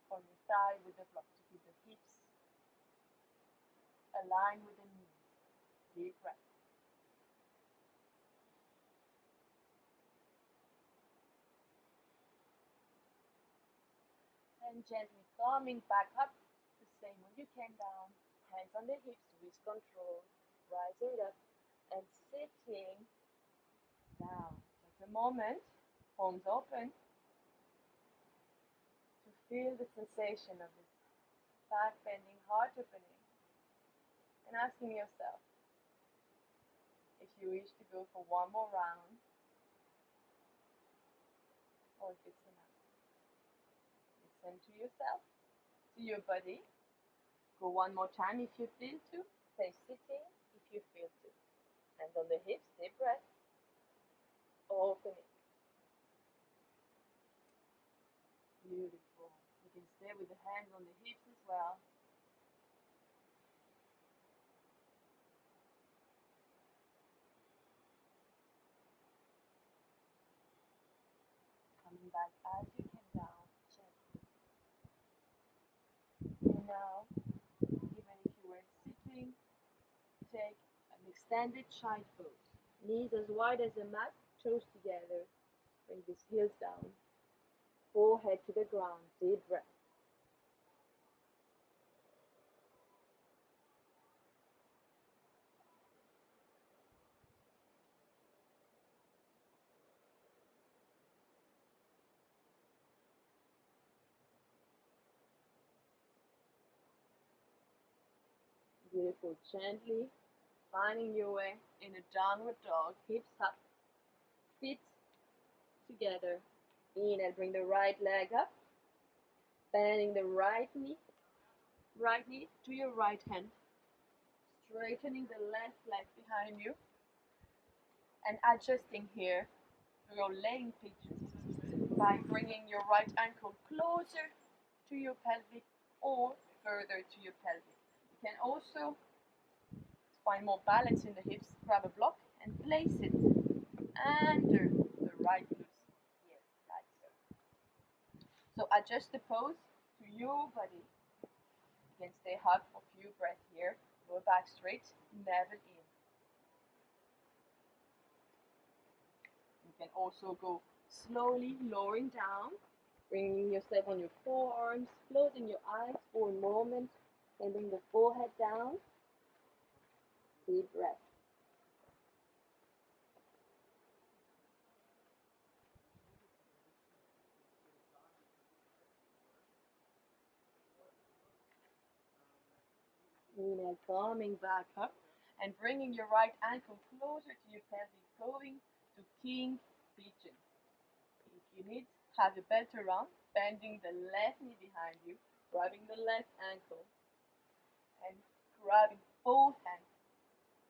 [SPEAKER 1] from your thigh with the block to keep the hips aligned with the knees. Deep breath. And gently coming back up, the same when you came down. Hands on the hips with control, rising up and sitting down. Take a moment, palms open, to feel the sensation of this back bending, heart opening, and asking yourself if you wish to go for one more round or if it's enough. Listen to yourself, to your body. Go one more time if you feel to. Stay sitting if you feel to. Hands on the hips, deep breath. Opening. Beautiful. You can stay with the hands on the hips as well. Coming back as you came down, gently. And now, even if you were sitting, take an extended child pose. Knees as wide as the mat, toes together. Bring these heels down. Forehead to the ground. Deep breath. Beautiful. Gently finding your way in a downward dog. Hips up, feet together. Inhale, bring the right leg up. Bending the right knee to your right hand. Straightening the left leg behind you. And adjusting here to your laying pigeon by bringing your right ankle closer to your pelvic or further to your pelvic. You can also find more balance in the hips, grab a block and place it under the right glutes here, like so. So adjust the pose to your body. You can stay hot for a few breaths here. Go back straight, navel in. You can also go slowly lowering down, bringing yourself on your forearms, closing your eyes for a moment, and bring the forehead down. Deep breath. Inhale, coming back up and bringing your right ankle closer to your pelvic, going to King Pigeon. If you need, have your belt around, bending the left knee behind you, grabbing the left ankle, and grabbing both hands,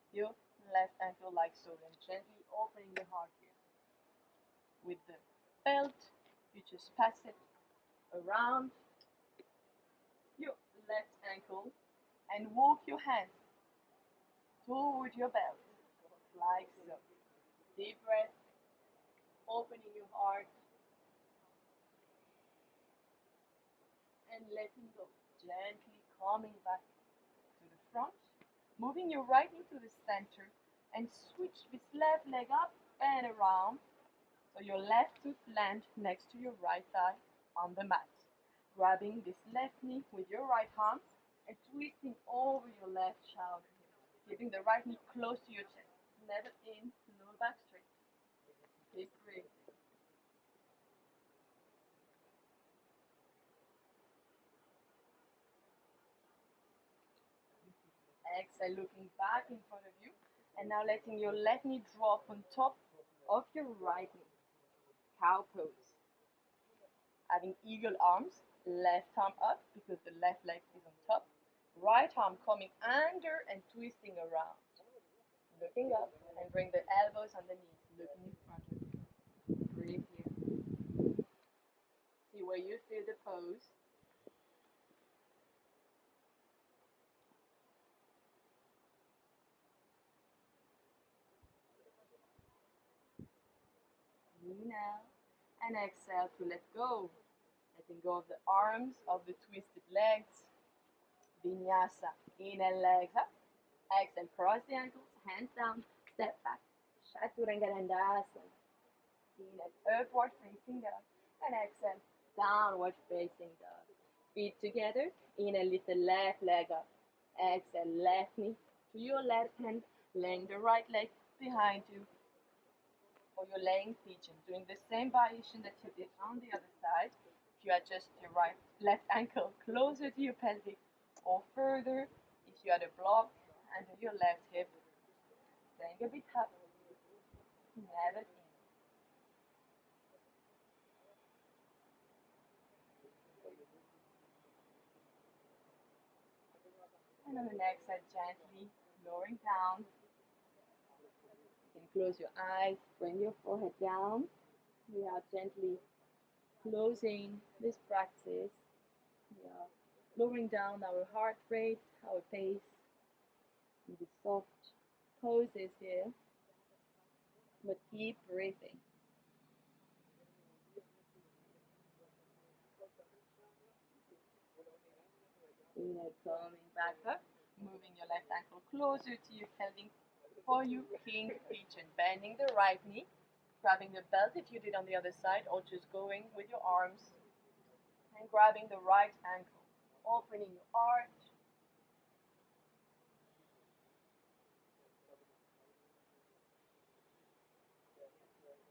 [SPEAKER 1] your left ankle like so, and gently opening the heart here. With the belt, you just pass it around your left ankle and walk your hands toward your belt, like so. Deep breath, opening your heart, and letting go. Gently coming back to the front, moving your right knee to the center, and switch this left leg up and around, so your left foot lands next to your right thigh on the mat. Grabbing this left knee with your right arm and twisting over your left shoulder here. Keeping the right knee close to your chest. Never in, lower back straight. Keep breathing. Exhale, looking back in front of you. And now letting your left knee drop on top of your right knee. Cow pose. Having eagle arms, left arm up because the left leg is on top. Right arm coming under and twisting around. Looking up and bring the elbows on the knees, looking in front of you. Breathe here. See where you feel the pose. Inhale and exhale to let go. Letting go of the arms, of the twisted legs. Vinyasa. Inhale, legs up. Exhale, cross the ankles, hands down, step back. Chaturanga Dandasana. Inhale, upward facing dog. And exhale, downward facing dog. Feet together. Inhale, lift the left leg up. Exhale, left knee to your left hand, laying the right leg behind you for your laying pigeon. Doing the same variation that you did on the other side. If you adjust your left ankle closer to your pelvic or further, if you had a block under your left hip, staying a bit up, never in. And on the next side, gently lowering down. You can close your eyes, bring your forehead down. We are gently closing this practice. We are lowering down our heart rate, our pace, in the soft poses here. But keep breathing. Inhale, coming back up, moving your left ankle closer to your pelvic for you, King Pigeon. Bending the right knee, grabbing the belt if you did on the other side, or just going with your arms and grabbing the right ankle, opening your arch.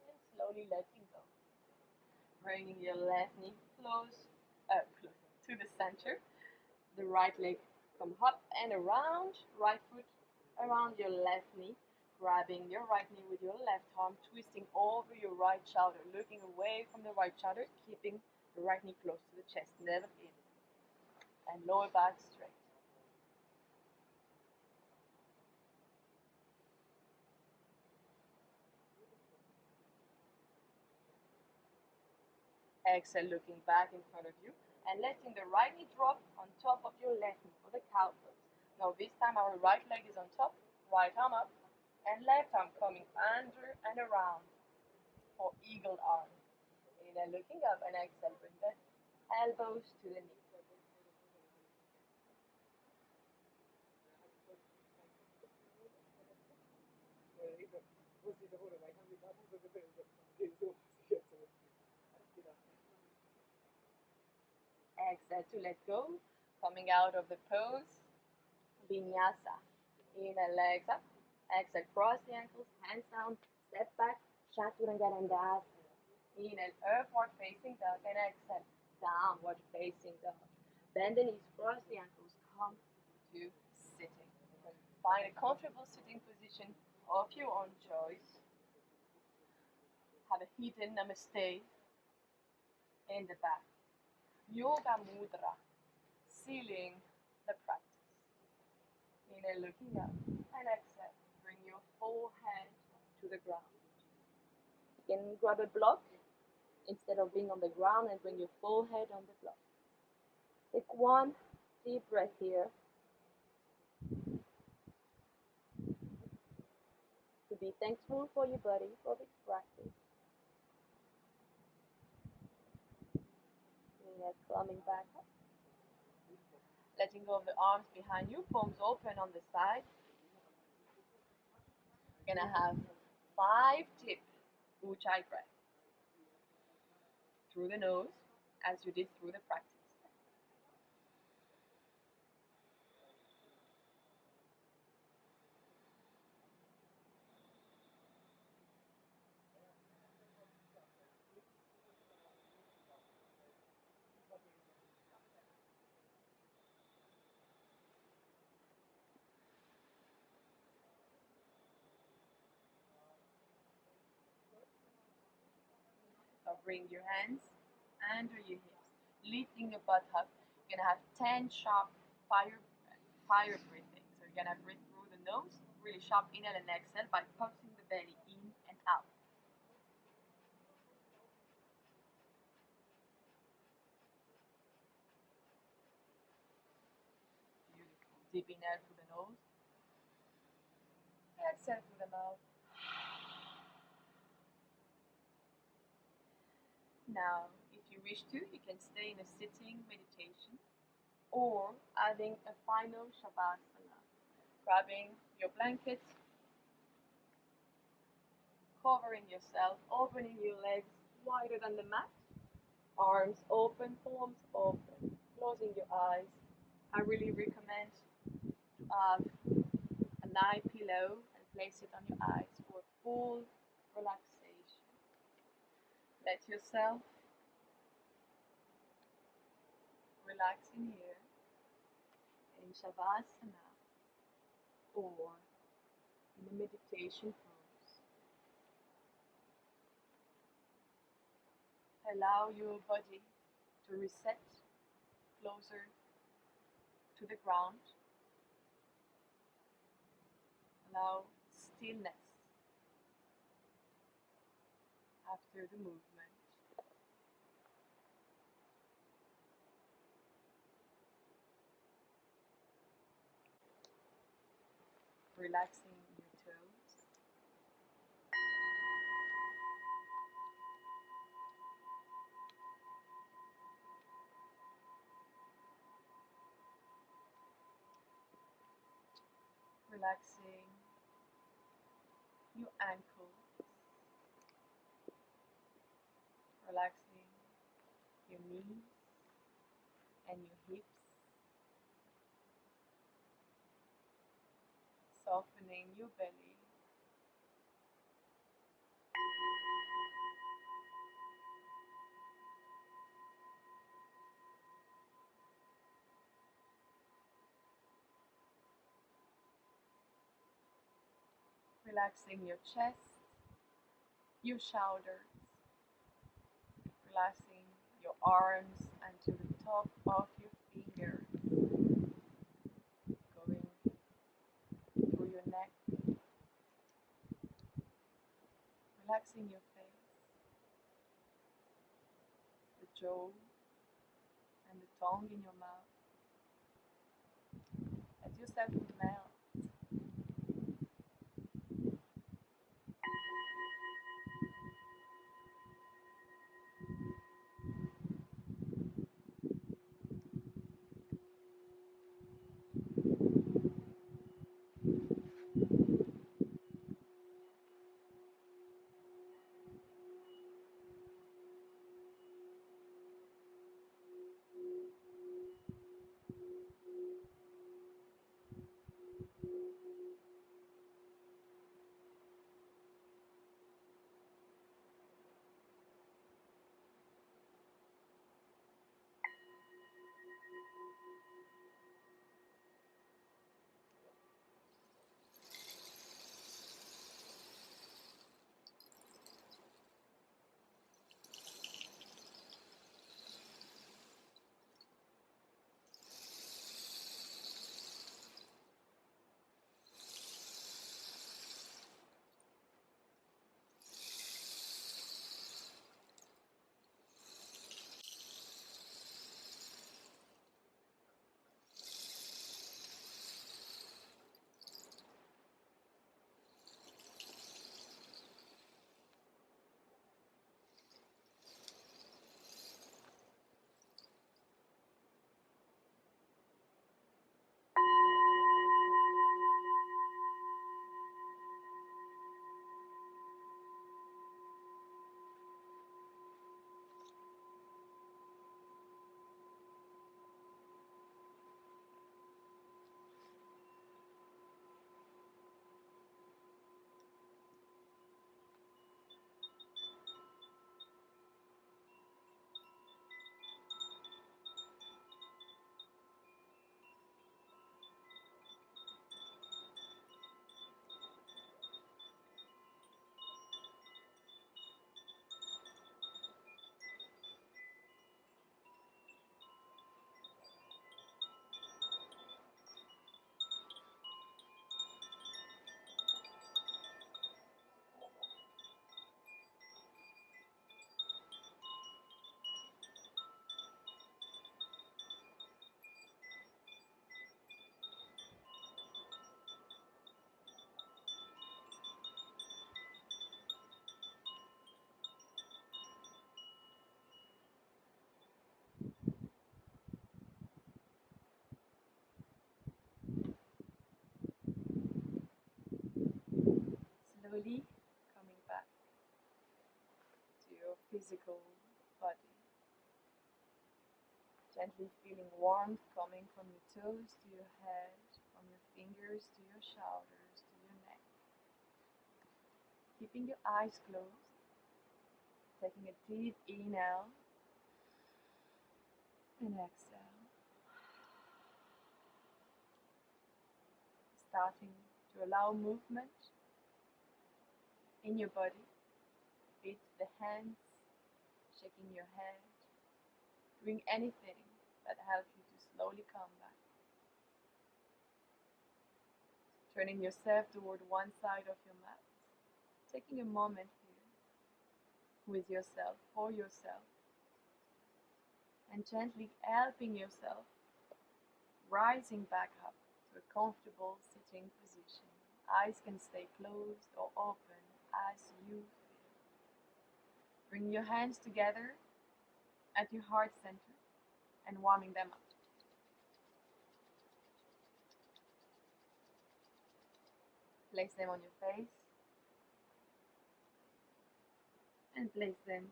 [SPEAKER 1] And slowly letting go. Bringing your left knee close to the center, the right leg Come up and around, right foot around your left knee, grabbing your right knee with your left arm, twisting over your right shoulder, looking away from the right shoulder, keeping the right knee close to the chest, never in. And lower back straight. Exhale, looking back in front of you and letting the right knee drop on top of your left knee for the cow pose. Now this time our right leg is on top, right arm up, and left arm coming under and around for eagle arm. Inhale, looking up, and exhale, bring the elbows to the knee. Exhale to let go, coming out of the pose, Vinyasa. Inhale, legs up. Exhale, cross the ankles, hands down, step back, Chaturanga Dandasana. Inhale, upward facing dog, and exhale, downward facing dog. Bend the knees, cross the ankles, come to sitting. Find a comfortable sitting position of your own choice. Have a hidden namaste in the back. Yoga mudra, sealing the practice. Inhale, looking up, and exhale. Bring your forehead to the ground. You can grab a block instead of being on the ground and bring your forehead on the block. Take one deep breath here to be thankful for your body for this practice. Inhale, coming back up. Letting go of the arms behind you, palms open on the side. You're gonna have 5 deep Ujjayi breath through the nose as you did through the practice. Now bring your hands under your hips, lifting your butt up. You're gonna have 10 sharp fire breathing. So you're gonna breathe through the nose, really sharp inhale and exhale by pulsing the belly in and out. Beautiful. Deep inhale through the nose, exhale through the mouth. Now, if you wish to, you can stay in a sitting meditation or adding a final savasana. Grabbing your blanket, covering yourself, opening your legs wider than the mat, arms open, palms open, closing your eyes. I really recommend to have a nice pillow and place it on your eyes for full relaxation. Let yourself relax in here in Shavasana or in a meditation pose. Allow your body to reset closer to the ground. Allow stillness after the movement. Relaxing your toes. Relaxing your ankles. Relaxing your knees and your hips. Softening your belly. Relaxing your chest, your shoulders, relaxing your arms and to the top of your fingers, going through your neck, relaxing your face, the jaw, and the tongue in your mouth. Let yourself melt. Slowly coming back to your physical body. Gently feeling warmth coming from your toes to your head, from your fingers to your shoulders to your neck. Keeping your eyes closed, taking a deep inhale and exhale. Starting to allow movement in your body, be it the hands, shaking your head, doing anything that helps you to slowly come back. Turning yourself toward one side of your mat, taking a moment here with yourself, for yourself, and gently helping yourself rising back up to a comfortable sitting position. Eyes can stay closed or open as you feel. Bring your hands together at your heart center and warming them up. Place them on your face and place them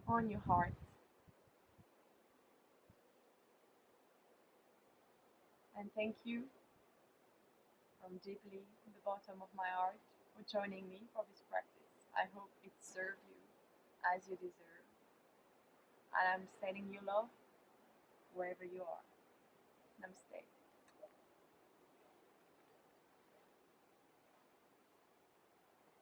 [SPEAKER 1] on your heart. And thank you from deeply in the bottom of my heart for joining me for this practice. I hope it served you as you deserve. And I'm sending you love wherever you are. Namaste.